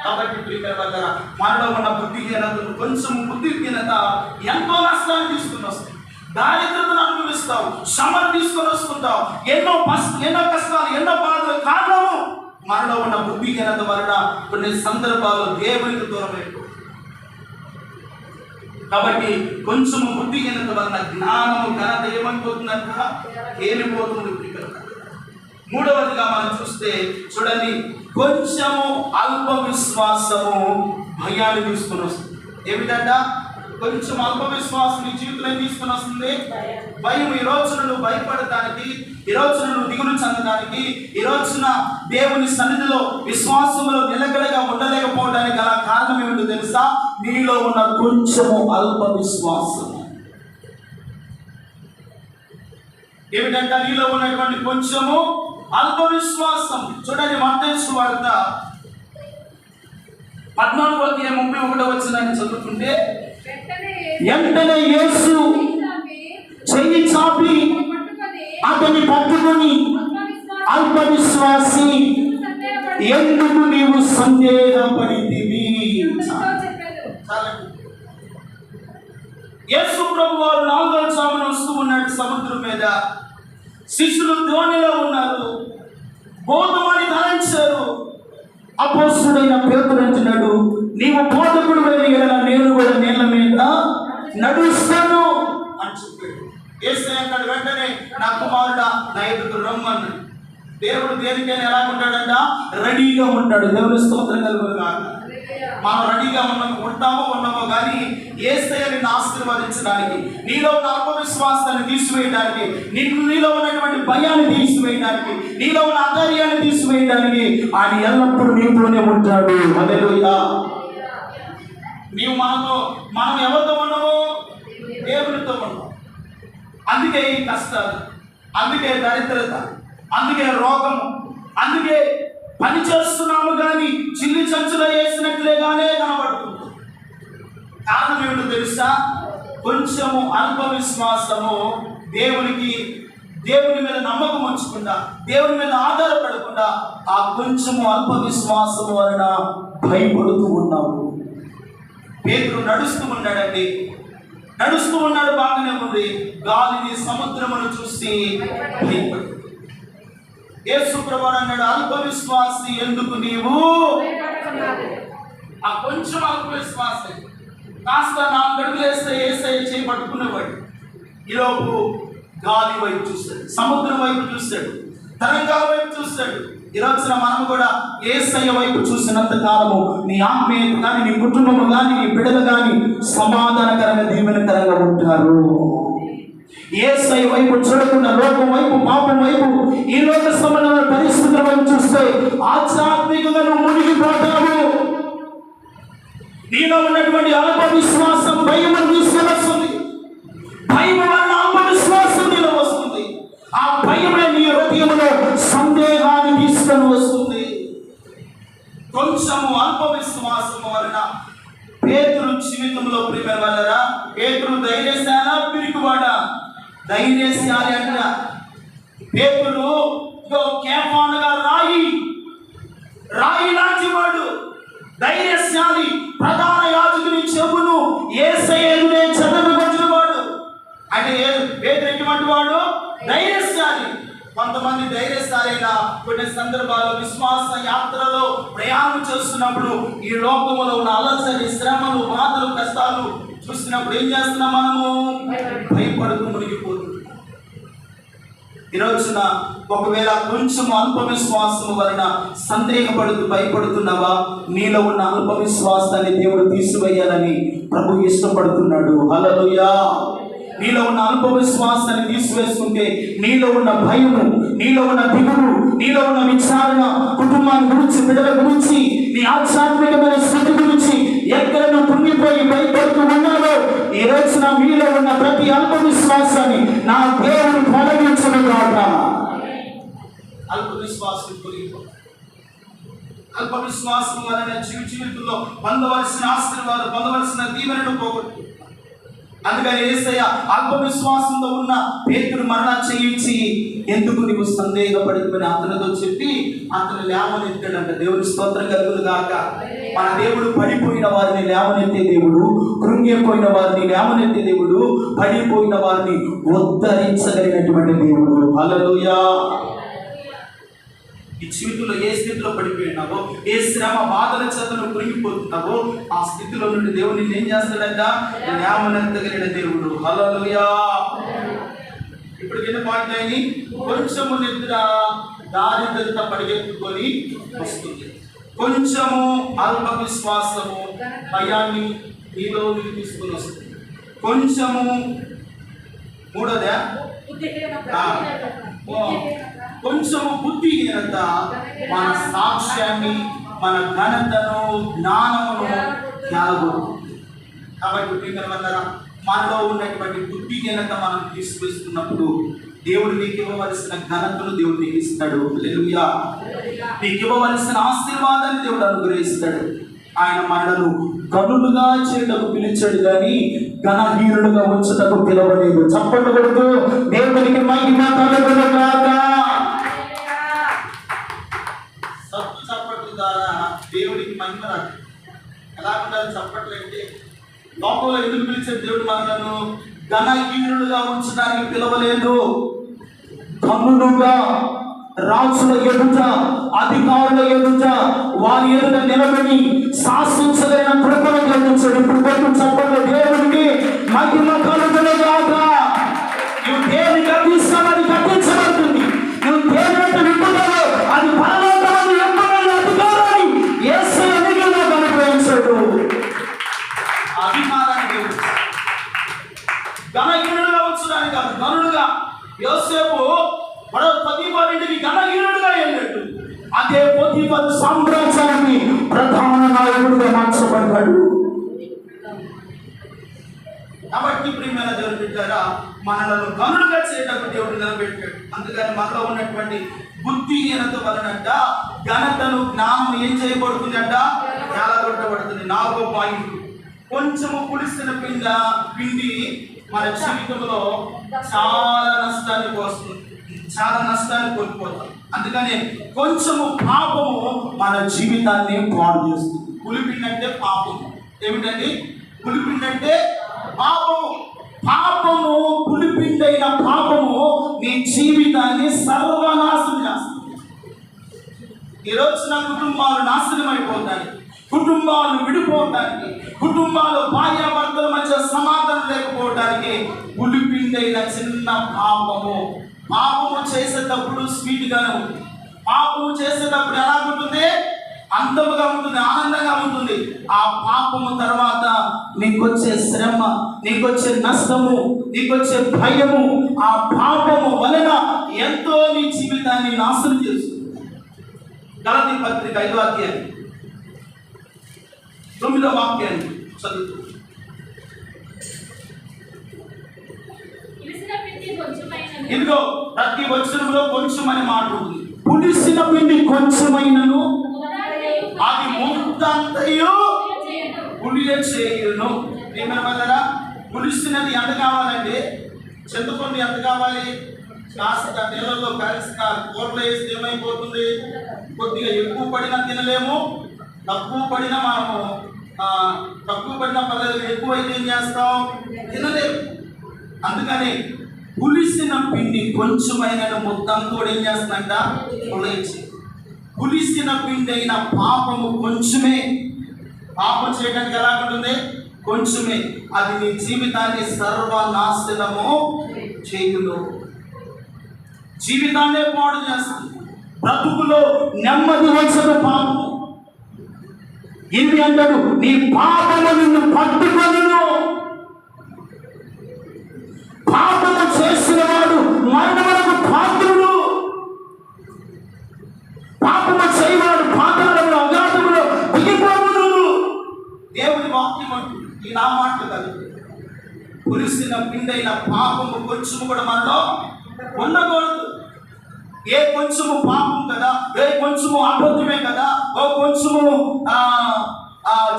కాబట్టి ప్రియమైన మనలో ఉన్న బుద్ధిహీనతను, కొంచెం బుద్ధిహీనత ఎంతో నష్టాన్ని తీసుకుని వస్తుంది. దారిద్రతను అనుభవిస్తావు, శ్రమను తీసుకొని వస్తుంటావు, ఎన్నో కష్టాలు, ఎన్నో బాధలు. కారణము మనలో ఉన్న బుద్ధిహీనత వలన కొన్ని సందర్భాల్లో దేవునికి దూరం అయిపోతుంది. కాబట్టి కొంచెము బుద్ధిహీనత వలన జ్ఞానము, ఘనత ఏమైపోతుందంట? ఏలిపోతుంది. మూడవదిగా మనం చూస్తే చూడండి, కొంచెము అల్ప విశ్వాసము భయాన్ని తీసుకొని వస్తుంది. ఏమిటంట? కొంచెం అల్ప విశ్వాసం నీ జీవితంలో తీసుకొని వస్తుంది భయం. ఈ రోజున నువ్వు భయపడటానికి, ఈ రోజున నువ్వు దిగులు చెందడానికి, ఈ రోజున దేవుని సన్నిధిలో విశ్వాసంలో నిలకడగా ఉండలేకపోవడానికి గల కారణం ఏమిటో తెలుసా? నీలో ఉన్న కొంచెము అల్ప విశ్వాసము. ఏమిటంట? నీలో ఉన్నటువంటి కొంచెము అల్ప విశ్వాసం. చూడండి, మత్తయి సువార్త 14వ అధ్యాయం 31వ వచనాన్ని చదువుతుంటే, వెంటనే యేసు చెయ్యి చాపి అతన్ని పట్టుకొని, అల్ప విశ్వాసి, ఎందుకు నీవు సందేహపడితివి? యేసు ప్రభు వారు 4వ జామున వస్తూ ఉన్నాడు సముద్రం మీద. శిష్యులు ధోనిలో ఉన్నారు, బోధమని తలంచారు. అపోస్తుడైన పేతురు అంటున్నాడు, నీవు బోధకుడు వెళ్ళి నేను కూడా నీళ్ళ మీద నడుస్తాను అని చెప్పాడు. యేసయ్య అన్నాడు, వెంటనే నా కుమారుడా నా ఎదుగు రమ్మన్నాడు. దేవుడు దేనికైనా ఎలా ఉంటాడంట? రెడీగా ఉంటాడు. దేవుని స్తోత్రం కలుగును గాక. మనం రెడీగా ఉన్నామో కానీ యేసయ్య నిన్ను ఆశీర్వదించడానికి, నీలో ఉన్న ఆత్మవిశ్వాసాన్ని తీసివేయడానికి, నీలో ఉన్నటువంటి భయాన్ని తీసివేయడానికి, నీలో ఉన్న అధైర్యాన్ని తీసివేయడానికి ఆయన ఎల్లప్పుడూ నీతోనే ఉంటాడు. హల్లెలూయా. మనం ఎవరితో ఉన్నామో? దేవునితో ఉన్నాం. అందుకే ఈ కష్టాలు, అందుకే దరిద్రత, అందుకే రోగము, అందుకే పని చేస్తున్నాము కానీ చిల్లి చంచులో వేసినట్లేగానే కనబడుతుంది. కారణం ఏమిటో తెలుసా? కొంచెము అల్ప విశ్వాసము దేవునికి దేవుని మీద నమ్మకం ఉంచకుండా, దేవుని మీద ఆధారపడకుండా ఆ కొంచెము అల్ప విశ్వాసము వలన భయపడుతూ ఉన్నావు. పేతురు నడుస్తూ ఉన్నాడండి, నడుస్తూ ఉన్నాడు, బాగానే ఉంది. గాలిని సముద్రమును చూసి భయపడు. యేసు ప్రభువు అన్నాడు, అల్ప విశ్వాసి ఎందుకు నీవు? ఆ కొంచెం అల్ప విశ్వాసం కాస్త 4 అడుగులు వేస్తే యేసయ్య చేయి పట్టుకునేవాడు. ఈలోపు గాలి వైపు చూస్తాడు, సముద్రం వైపు చూస్తాడు, తరంగాల వైపు చూస్తాడు. ఈరోజున మనం కూడా యేసయ్య వైపు చూసినంత కాలము నీ ఆత్మీయత కానీ, నీ కుటుంబము కానీ, నీ బిడ్డలు కానీ సమాధానకరంగా, దీవెనకరంగా ఉంటారు. యేసయ్య వైపు చూడకుండా లోకం వైపు, పాపం వైపు, ఈ లోక సంబంధమైన పరిస్థితుల వైపు చూస్తే ఆధ్యాత్మికంగా నువ్వు మునిగిపోతావు. నీలో ఉన్నటువంటి అల్ప విశ్వాసం భయం తీసుకొని వస్తుంది. భయం వల్ల అల్ప విశ్వాసం నీలో వస్తుంది. ఆ భయమే నీ హృదయంలో సందేహాన్ని తీసుకొని వస్తుంది. కొంచెము అల్ప విశ్వాసం వలన పేతురు జీవితంలో ప్రియమైన వాళ్ళరా, పేతురు ధైర్యశాల, పిరికివాడా? ధైర్యశాలి అంట. పేతురు కేఫానుగా రాయి లాంటి వాడు, ధైర్యశాలి, ప్రధాన యాజకుని చెవును యేసయ్యనే చదవబడిన వాడు. అంటే పేతురు ఎటువంటి వాడు? ధైర్యశాలి. కొంతమంది ధైర్యశాలైన కొన్ని సందర్భాల్లో విశ్వాస యాత్రలో ప్రయాణం చేస్తున్నప్పుడు ఈ లోకములో ఉన్న అలసరి, శ్రమలు, బాధలు, కష్టాలు చూసినప్పుడు ఏం చేస్తున్నాం? మనము భయపడుతూ మునిగిపోతున్నాం. ఈరోజున ఒకవేళ కొంచెం అల్ప విశ్వాసం వలన సందేహపడుతూ భయపడుతున్నావా? నీలో ఉన్న అల్ప విశ్వాసాన్ని దేవుడు తీసివేయాలని ప్రభు ఇష్టపడుతున్నాడు. హల్లెలూయా. నీలో ఉన్న అల్ప విశ్వాసాన్ని తీసివేసుకుంటే నీలో ఉన్న భయము, నీలో ఉన్న దిగులు, నీలో ఉన్న విచారణ, కుటుంబాన్ని గురించి, బిడ్డల గురించి, నీ ఆధ్యాత్మికమైన స్థితి గురించి ఎక్కడ నువ్వు కుంగిపోయి భయపడుతూ ఉన్నావో, ఈ రోజున మీలో ఉన్న ప్రతి అల్ప విశ్వాసాన్ని నా దేవుడు తొలగించను కాక. అల్ప విశ్వాసం అల్ప విశ్వాసం వలన జీవితంలో పొందవలసిన ఆశీర్వాదం, పొందవలసిన దీవెనను పోగొట్టు. అందుకని యేసయ్య అల్ప విశ్వాసంతో ఉన్న పేతురు మరణ చేయించి, ఎందుకు నీవు సందేహపడుతుని అతనితో చెప్పి అతను లేవనెత్తాడంట. దేవుని స్తోత్రం కలుగును గాక. మన దేవుడు పడిపోయిన వారిని లేవనెత్తే దేవుడు, కృంగిపోయిన వారిని లేవనెత్తే దేవుడు, పడిపోయిన వారిని ఉద్ధరించగలిగినటువంటి దేవుడు. హల్లెలూయా. ఈ జీవితంలో ఏ స్థితిలో పడిపోయినావో, ఏ శ్రమ బాధల చేత నువ్వు కృంగిపోతున్నావో, ఆ స్థితిలో నుండి దేవుడు నిన్ను ఏం చేస్తాడంట? లేవనెత్తగలిగిన దేవుడు. హల్లెలూయా. ఇప్పుడు ఎన్ని పాయింట్లు అయినాయి? కొంచెము నిద్ర దారిద్రత పరిగెత్తుకొని వస్తుంది. కొంచెము అల్ప విశ్వాసము భయాన్ని నీలో తీసుకొని వస్తుంది. కొంచెము మూడోదా కొంచెము బుద్ధిహీనత మన సాక్ష్యాన్ని, మన ఘనతను, జ్ఞానమును త్యాగొడుతుంది. కాబట్టి ప్రియమైన మనలో ఉన్నటువంటి బుద్ధిహీనత మనం తీసుకొస్తున్నప్పుడు దేవుడు నీకు ఇవ్వవలసిన ఘనతను దేవుడు నీకు ఇస్తాడు. హల్లెలూయా. నీకు ఇవ్వవలసిన ఆశీర్వాదాన్ని దేవుడు అనుగ్రహిస్తాడు. ఆయన మనలను గనులుగా చేయటకు పిలిచాడు కానీ ఘనహీనులుగా ఉంచటకు పిలవలేదు. చప్పట్లు కొడుతూ దేవునికి మహిమ కలుగును గాక. సత్తు చప్పట్లు ద్వారా దేవుడికి మహిమ రాదు. ఎలా ఉండాలి చప్పట్లు అంటే? లోకంలో ఎందుకు పిలిచాడు దేవుడు మనలను? ఘనహీనులుగా ఉంచడానికి పిలవలేదు. గనులుగా, రాజుల ఎదుట, అధికారుల ఎదుట, వారి ఎదుట నిలబడి శాసించగలిగిన కృపను గమనించాడు. ఇప్పుడు కొట్టు చప్పట్లు దేవుడికి మహిమ కలుగును గాక. నువ్వు దేనికి అందిస్తావు అది కట్టించబడుతుంది. నువ్వు దేనితో విప్పుతావో అది పరలోకమందు ఎప్పుడైనా అధికారాన్ని యేసయ్య నీకు అనుగ్రహించాడు. అభిమానాన్ని దేవుడు ఘనహీనులుగా ఉంచడానికి కాదు, గనులుగా. యోసేపు పొతీఫారింటికి ఘనహీనుడుగా వెళ్ళినట్టు అదే పొతీఫరు సామ్రాజ్యానికి ప్రధాన నాయకుడిగా మార్చబడ్డాడు. కాబట్టి ప్రియమైన దేవుని బిడ్డలారా, మనలను గనులుగా చేయడానికి దేవుడు నిలబెట్టాడు. అందుకని మనలో ఉన్నటువంటి బుద్ధిహీనత వలనంట ఘనతను, జ్ఞానం ఏం చేయబడుతుందంట? ఏలగొట్టబడుతుంది. 4వ పాయింట్, కొంచెము పులిసిన పిండి మన జీవితంలో చాలా నష్టాన్ని పోస్తుంది. చాలా నష్టాన్ని కోల్పోతాం. అందుకని కొంచెము పాపము మన జీవితాన్ని పాడు చేస్తుంది. పులిపిండి అంటే పాపము. ఏమిటండి పులిపిండి అంటే? పాపము. పాపము, పులిపిండైన పాపము నీ జీవితాన్ని సర్వనాశనం చేస్తుంది. ఈరోజు నా కుటుంబాలు నాశనం అయిపోతాయి, కుటుంబాలు విడిపోవటానికి, కుటుంబాలు భార్యాభర్తల మధ్య సమాధానం లేకపోవటానికి పులిపిండైన చిన్న పాపము. పాపము చేసేటప్పుడు స్వీట్గానే ఉంటుంది. పాపము చేసేటప్పుడు ఎలా ఉంటుంది? అందముగా ఉంటుంది, ఆనందంగా ఉంటుంది. ఆ పాపము తర్వాత నీకొచ్చే శ్రమ, నీకొచ్చే నష్టము, నీకొచ్చే భయము ఆ పాపము వలన ఎంతో నీ జీవితాన్ని నాశనం చేస్తుంది. గలతీ పత్రిక 5వ అధ్యాయం 9వ వాక్యాన్ని చదువుతూ, ఇదిగో ప్రతి వచనంలో కొంచెం అని మాట ఉంది. పులిసిన పిండి కొంచెమైనను అది ముద్దంతయు పులియ చేయును. ఏమైనా వల్లరా? పులిసినది ఎంత కావాలండి? చింతపండు ఎంత కావాలి? కాస్త నీళ్ళలో కలిసిన కూరలో వేస్తే ఏమైపోతుంది? కొద్దిగా ఎక్కువ పడినా తినలేము, తక్కువ పడినా మనము తక్కువ పడినా పర్లేదు, ఎక్కువ అయితే ఏం చేస్తాం? తినలేము. అందుకని పులిసిన పిండి కొంచెమైన ముద్దంతో ఏం చేస్తుందంట? పులిచి. పులిసిన పిండి అయిన పాపము కొంచెమే. పాపం చేయడానికి ఎలా ఉంటుంది? కొంచెమే. అది నీ జీవితాన్ని సర్వనాశనము చేయును, జీవితాన్నే పాడు చేస్తుంది. బ్రతుకులో నెమ్మది వచ్చదు పాపము. ఇది అంటాడు, నీ పాపము నిన్ను పట్టుకొనును. పాపము చేసిన వాడు మరణమునకు పాత్రుడు. పాపము చేయవాడు పాతాళములో అగాధములో దిగిపోవును. దేవుని వాక్యం అంటుంది, ఈ నా మాట కాదు. పులిసిన పిండైన పాపము కొంచెము కూడా మనలో ఉండకూడదు. ఏ కొంచెము పాపం కదా, ఏ కొంచెము అబద్ధమే కదా, ఓ కొంచెము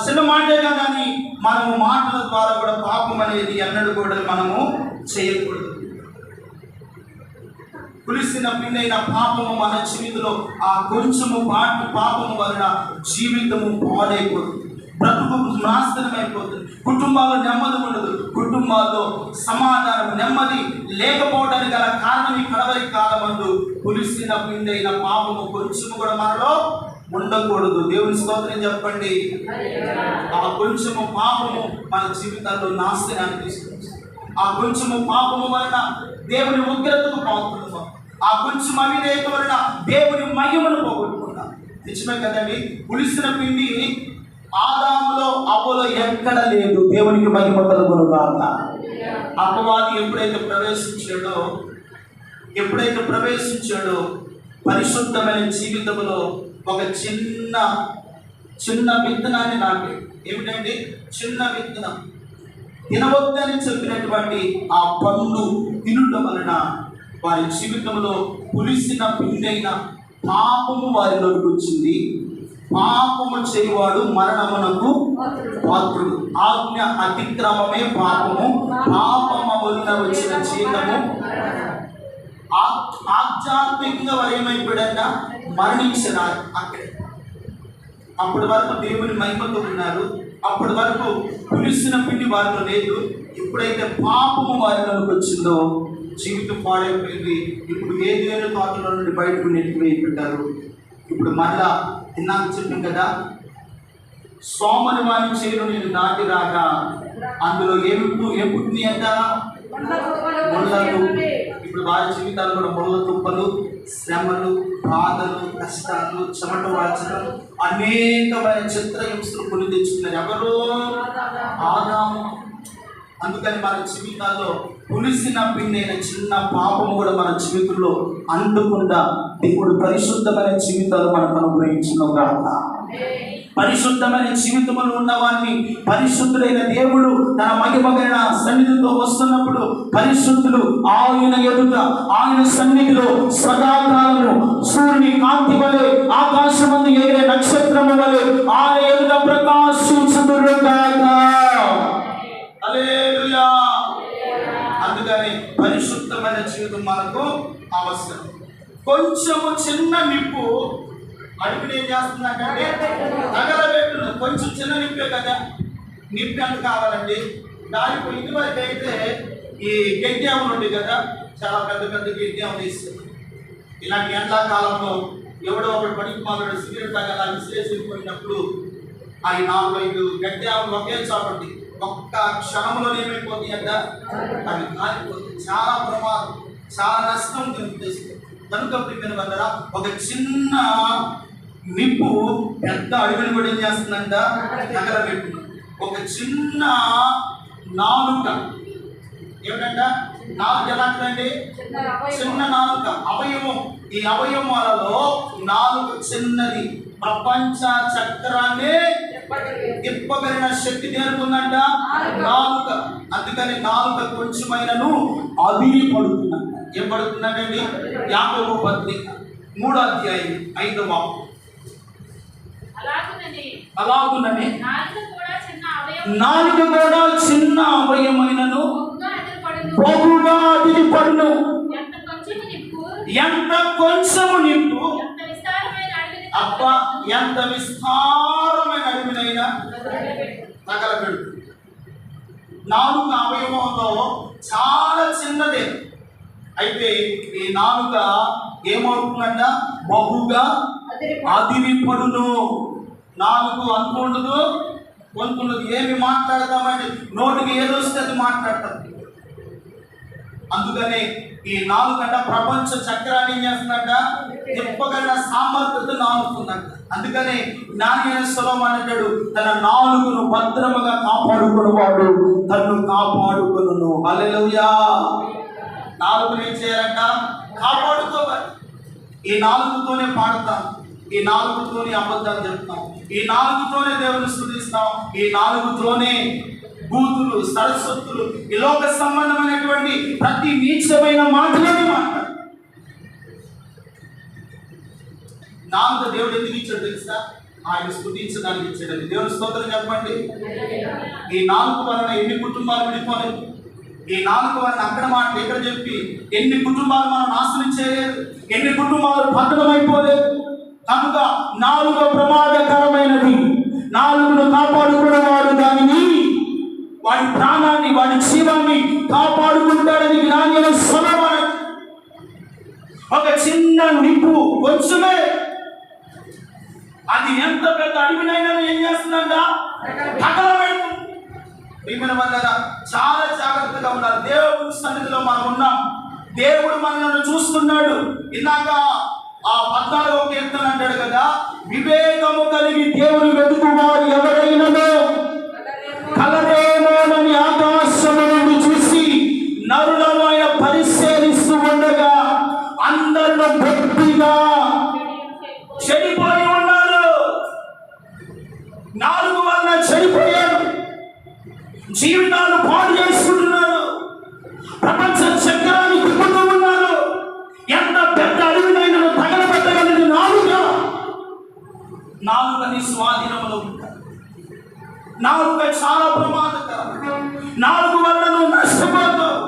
చిన్న మాటే కదా అని మనము మాటల ద్వారా కూడా పాపం అనేది ఎన్నడూ కూడా మనము చేయకూడదు. పులిసిన పిండైన పాపము మన జీవితంలో ఆ కొంచెము పాపము వలన జీవితము పాడైపోతుంది, బ్రతుకు నాశనం అయిపోతుంది, కుటుంబాల్లో నెమ్మది ఉండదు, కుటుంబాల్లో సమాధానం నెమ్మది లేకపోవడానికి గల కారణం ఈ కడవరి కాలమందు పులిసిన పిండైన పాపము కొంచెము కూడా మనలో ఉండకూడదు. దేవుని స్తోత్రం చెప్పండి. ఆ కొంచెము పాపము మన జీవితాల్లో నాశనాన్ని తీసుకొస్తుంది. ఆ కొంచెము పాపము వలన దేవుని ఉగ్రతకు పాల్గొంటున్నాం. ఆ కొంచెం అవిధేయత వలన దేవుని మహిమను పోగొట్టుకున్నాం. నిజమే కదండి. పులిసిన పిండి ఆదాములో అవ్వలో ఎక్కడ లేదు. దేవునికి మహిమ కలుగును గాక. అపవాది ఎప్పుడైతే ప్రవేశించాడో పరిశుద్ధమైన జీవితంలో ఒక చిన్న విత్తనాన్ని నాటి. ఏమిటండి? చిన్న విత్తనం. తినవద్దని చెప్పినటువంటి ఆ పండు తినడం వలన వారి జీవితంలో పులిసిన పిండైన పాపము వారిలోకి వచ్చింది. పాపము చేయవాడు మరణమునకు పాత్రుడు. ఆజ్ఞ అతిక్రమమే పాపము, పాపము వలన వచ్చిన జీవితము. ఆధ్యాత్మికంగా వారు ఏమైపోయాడంట? మరణించినారు. అప్పటి వరకు దేవుని మహిమతో ఉన్నారు. అప్పటి వరకు పులిసిన పిండి వారిలో లేదు. ఎప్పుడైతే పాపము వారిలోకి వచ్చిందో జీవితం పాడైపోయింది. ఇప్పుడు ఏదేదో తోటలో నుండి బయటకు నెట్టివేయబడ్డారు. ఇప్పుడు మళ్ళా తిన్నాక చెప్పాం కదా, సోమని వారి చేను నేను దాటి రాగా అందులో ఏం పుట్టినాయి అంట? ముళ్ళలు. ఇప్పుడు వారి జీవితాలు కూడా ముళ్ళ తుప్పలు, శ్రమలు, బాధలు, కష్టాలు, చెమట వాల్చడం, అనేకమైన చిత్రహింసలు కొని తెచ్చుకున్నారు. ఎవరు? ఆదాము. అందుకని మన జీవితాల్లో పులిసిన పిండైన చిన్న పాపము కూడా మన జీవితంలో అంటకుండా దేవుడు పరిశుద్ధమైన జీవితాలు మనకు అనుగ్రహించిన గాక. పరిశుద్ధమైన జీవితంలో ఉన్న వారిని పరిశుద్ధుడైన దేవుడు తన మహిమగైన సన్నిధితో వస్తున్నప్పుడు పరిశుద్ధులు ఆయన ఎదుట, ఆయన సన్నిధిలో సదాకాలము సూర్యుని కాంతి వలె, ఆకాశమందు ఎగిరే నక్షత్రము వలె ఆయన ఎదుట ప్రకాశించుదురు గాక. హల్లెలూయా. అందుకని పరిశుద్ధమైన జీవితం మనకు అవసరం. కొంచెము చిన్న నిప్పు అడుగుని ఏం చేస్తుందంటే తగలబెట్టును. కొంచెం చిన్న నిప్పే కదా, నిప్పు ఎంత కావాలండి? దానికి ఇది వరకు అయితే ఈ గెడ్డాములు ఉండే కదా, చాలా పెద్ద పెద్ద గెడ్డాములు ఇస్తారు. ఇలాంటి ఎండాకాలంలో ఎవడో ఒకటి పనికి మాట్లాడు సిగరెట్ తాగాల విశ్లేషించిపోయినప్పుడు ఆ 4-5 గడ్డాములు ఒకే చాపండి ఒక్క క్షణంలో ఏమైపోతాయి అంట, అవి కాలిపోతాయి. చాలా ప్రమాదం, చాలా నష్టం కనిపిస్తుంది. కనుక ప్రియమైన వాళ్ళరా, ఒక చిన్న నిప్పు పెద్ద అడవిని కూడా ఏం చేస్తుందంట, తగలబెట్టు. ఒక చిన్న నాలుక, ఏమిటంట నాలుక ఎలాంటిదండి? చిన్న నాలుక, అవయవం. ఈ అవయవాలలో నాలుక చిన్నది. ప్రపంచ చక్రాన్ని తిప్పగలిగిన శక్తి నేర్పుందంట నాలుక. అందుకని నాలుక కొంచెమైనను అదిరి పడుతుందంట. ఏం పడుతుందండి? యాకోబు పత్రిక 3వ అధ్యాయం 5వ వాక్యం. అలాగుననే నాలుక కూడా చిన్న అవయమైనను బహుగా అదిరి పడును. ఎంత కొంచెము నిప్పు అబ్బా, ఎంత విస్తారమైన అడవినైనా తగలబెడు. నాలుక అవయవంలో చాలా చిన్నదే. అయితే ఈ నాలుక ఏమవుతుందంట, బహుగా అదిరి పడును. నాలుగు అనుకుండదు, కొనుక్కున్నది. ఏమి మాట్లాడతామండి? నోటికి ఏదో వస్తే అది మాట్లాడతాం. అందుకనే ఈ నాలుగంట ప్రపంచ చక్రాన్ని ఏం చేస్తుందంట, తిప్పగల సామర్థ్యత నాలుగుతుందంట. అందుకనే జ్ఞాని సొలొమోను అంటాడు, తన నాలుగును భద్రముగా కాపాడుకున్నవాడు తన్ను కాపాడుకును. హల్లెలూయా. నాలుగును ఏం చేయాలంట, కాపాడుకోవాలి. ఈ నాలుగుతోనే పాడతాం, ఈ నాలుగుతోనే అబద్ధాలు చెప్తాం, ఈ నాలుగుతోనే దేవుని స్తుతిస్తాం, ఈ నాలుగుతోనే బూతులు, సరస్వతులు, ఈ లోక సంబంధమైనటువంటి ప్రతి నీచమైన మాటలని మాట్లాడు. నాలుగు దేవుడు ఎందుకు ఇచ్చాడు తెలుసా? ఆయన స్తుతించడానికి ఇచ్చాడు. దేవుని స్తోత్రం చెప్పండి. ఈ నాలుగు వలన ఎన్ని కుటుంబాలు విడిపోలేదు. ఈ నాలుగు వలన అక్కడ మాట ఇక్కడ చెప్పి ఎన్ని కుటుంబాలు మనం నాశనం చేయలేదు, ఎన్ని కుటుంబాలు పతనమైపోలేదు. కనుక నాలుగు ప్రమాదకరమైనది. నాలుగును కాపాడుకున్నవాడు దానిని, వాడి ప్రాణాన్ని, వాడి జీవాన్ని కాపాడుకుంటాడని జ్ఞాని సొలొమోను. ఒక చిన్న నిప్పు కొంచెమే, అది ఎంత పెద్ద అడవినైనా ఏం చేస్తుందంట, తగలబెడుతుంది. ప్రియమైన వాళ్ళారా, చాలా జాగ్రత్తగా ఉండాలి. దేవుడి సన్నిధిలో మనం ఉన్నాం, దేవుడు మనల్ని చూస్తున్నాడు. ఇందాక ఆ 14వ కీర్తన అంటాడు కదా, వివేకము కలిగి దేవుని వెతుకువారు ఎవరైనానో కలరేమోనని ఆకాశము నుండి చూసి నరులను ఆయన పరిశీలిస్తూ ఉండగా అందరిలో భక్తిగా చెడిపోయి ఉన్నారు. నాలుగు వలన చెడిపోయారు, జీవితాలు పాడు చేసుకుంటున్నారు, ప్రపంచ చక్రాన్ని తిప్పుతూ ఉన్నారు. ఎంత పెద్ద అడవినైనా తగలబెట్టగలిగిన నాలుగని స్వాధీనంలో ఉంటారు. నాలుక చాలా ప్రమాదకరం. నాలుగు వల్ల నువ్వు నష్టపోతావు.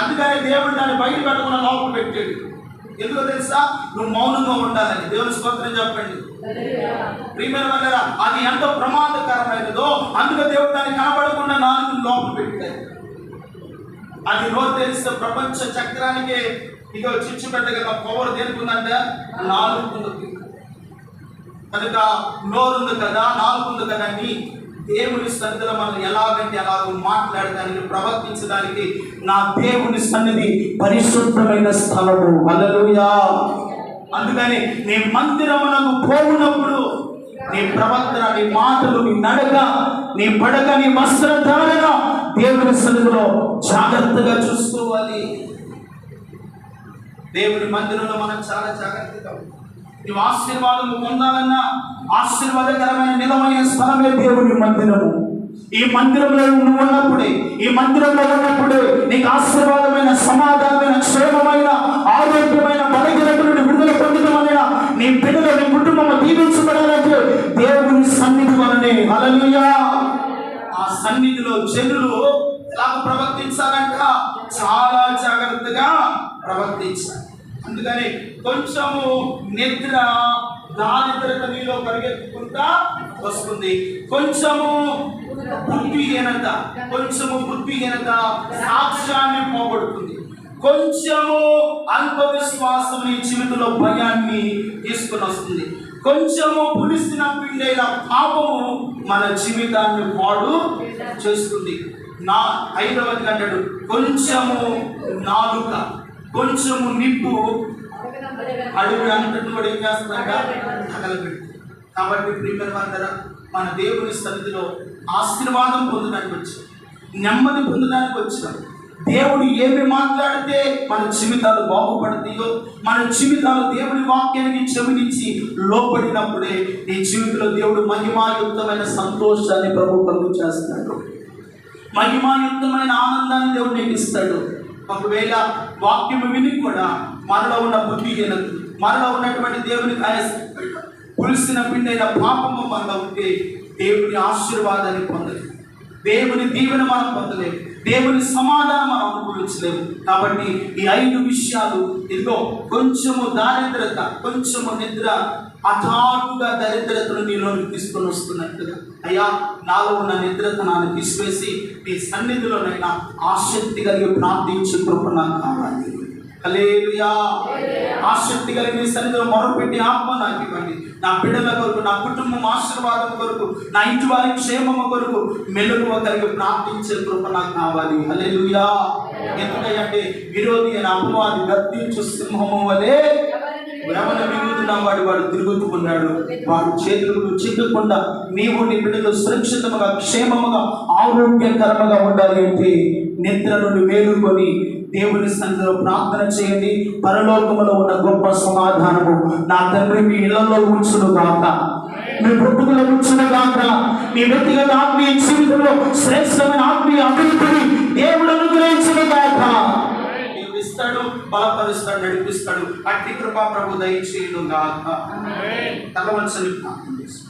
అందుకని దేవుడు దాన్ని బయట పెట్టకుండా లోపల పెట్టాడు. ఎందుకో తెలుసా? నువ్వు మౌనంగా ఉండాలని. దేవుని స్తోత్రం చెప్పండి. ప్రియమైన వాళ్ళారా, అది ఎంత ప్రమాదకరమైనదో అందుకే దేవుడు దాన్ని కనపడకుండా నాలుగు లోపల పెట్టాడు. అది నోరు తెలిస్తే ప్రపంచ చక్రానికే ఇదో చిచ్చు పెట్టగల పవర్ దేనికుందంటే నాలుగుంది. కనుక నోరుంది కదా, నాలుగుంది కదా అని దేవుని సన్నిధిలో మనం ఎలాగంటే అలాగ మాట్లాడడానికి, ప్రవర్తించడానికి నా దేవుని సన్నిధి పరిశుద్ధమైన స్థలము. హల్లెలూయా. అందుకని నీ మందిరమునకు పోవునప్పుడు నీ ప్రవర్తన, నీ మాటలు, నీ నడక, నీ పడక, నీ వస్త్రధారణ దేవుని సన్నిధిలో జాగ్రత్తగా చూసుకోవాలి. దేవుని మందిరంలో మనం చాలా జాగ్రత్తగా నువ్వు ఆశీర్వాదం పొందాలన్నా ఆశీర్వాదకరమైన నిలమైన స్థలమే దేవుని మందిరము. ఈ మందిరంలో నువ్వు ఉన్నప్పుడే, ఈ మందిరంలో ఉన్నప్పుడే నీకు ఆశీర్వాదమైన, సమాధానమైన, క్షేమమైన, ఆరోగ్యమైన, బలహీనతల నుండి విడుదల పొందడమైన, నీ బిడ్డలు, నీ కుటుంబం దీవించబడాలంటే దేవుని సన్నిధి వలనే. హల్లెలూయా. ఆ సన్నిధిలో జనులు ఎలా ప్రవర్తించాలంట చాలా జాగ్రత్తగా ప్రవర్తించాలి. అందుకని కొంచెము నిద్ర దారిద్రత నీలో పరిగెత్తుకుంటా వస్తుంది. కొంచెము బుద్ధిహీనత సాక్ష్యాన్ని పోగొడుతుంది. కొంచెము అల్ప విశ్వాసం నీ జీవితంలో భయాన్ని తీసుకుని వస్తుంది. కొంచెము పులిసిన పిండైన పాపము మన జీవితాన్ని పాడు చేస్తుంది. ఐదవది అంటాడు కొంచెము నాలుక, కొంచెము నిప్పు అడుగు అంతటి కూడా ఏం చేస్తుందంట తగలబెట్టు. కాబట్టి ప్రియమైన మన దేవుని సన్నిధిలో ఆశీర్వాదం పొందడానికి వచ్చాం, నెమ్మది పొందడానికి వచ్చాం. దేవుడు ఏమి మాట్లాడితే మన జీవితాలు బాగుపడతాయో, మన జీవితాలు దేవుని వాక్యానికి చెవినిచ్చి లోపడినప్పుడే నీ జీవితంలో దేవుడు మహిమాయుక్తమైన సంతోషాన్ని ప్రభు కలుగు చేస్తాడు, మహిమాయుక్తమైన ఆనందాన్ని దేవుడు నీకు ఇస్తాడు. ఒకవేళ వాక్యము విని కూడా మనలో ఉన్న బుద్ధిహీనత, మనలో ఉన్నటువంటి దేవుని పులిసిన పిండైన పాపము మనలో ఉంటే దేవుని ఆశీర్వాదాన్ని పొందలేము, దేవుని దీవెన మనం పొందలేము, దేవుని సమాధానం మనం అనుభవించలేము. కాబట్టి ఈ 5 విషయాలు, ఇదిగో కొంచెము దారిద్రత, కొంచెము నిద్ర హఠాత్తుగా దరిద్రతను నీలోకి తీసుకొని వస్తున్నట్టుగా, అయ్యా నాలో ఉన్న నిద్రతనాన్ని తీసివేసి నీ సన్నిధిలోనైనా ఆసక్తి కలిగి ప్రార్థించే కృప నాకు కావాలి. హల్లెలూయా. ఆసక్తి కలిగి నీ సన్నిధిలో మొరపెట్టి ఆత్మ నాకు ఇవ్వండి. నా బిడ్డల కొరకు, నా కుటుంబం ఆశీర్వాదం కొరకు, నా ఇంటి వారి క్షేమము కొరకు మెలకువ కలిగి ప్రార్థించే కృప నాకు కావాలి. హల్లెలూయా. ఎందుకంటే విరోధి అయిన అపవాది గర్జించు సింహము వలె భ్రమణ మిగుతున్న వాడు తిరుగుతున్నాడు. వాడు చేతులకు చిక్కకుండా నీవు నీ బిడ్డలు సురక్షితముగా, క్షేమముగా, ఆరోగ్యకరముగా ఉండాలి అంటే నిద్ర నుండి మేలుకొని దేవుని సన్నిధిలో ప్రార్థన చేయండి. పరలోకములో ఉన్న గొప్ప సమాధానము నా తండ్రి మీ ఇళ్లలో ఉంచును గాక, మీ బ్రతుకులో ఉంచును గాక. మీ వ్యక్తిగత ఆత్మీయ జీవితంలో శ్రేష్టమైన ఆత్మీయ అభివృద్ధిని దేవుడు అనుగ్రహించును గాక. దేవుడు ఇస్తాడు, బలపరుస్తాడు, నడిపిస్తాడు. అట్టి కృపా ప్రభు దయచేయును గాక. తల వంచని ప్రార్థన చేస్తాడు.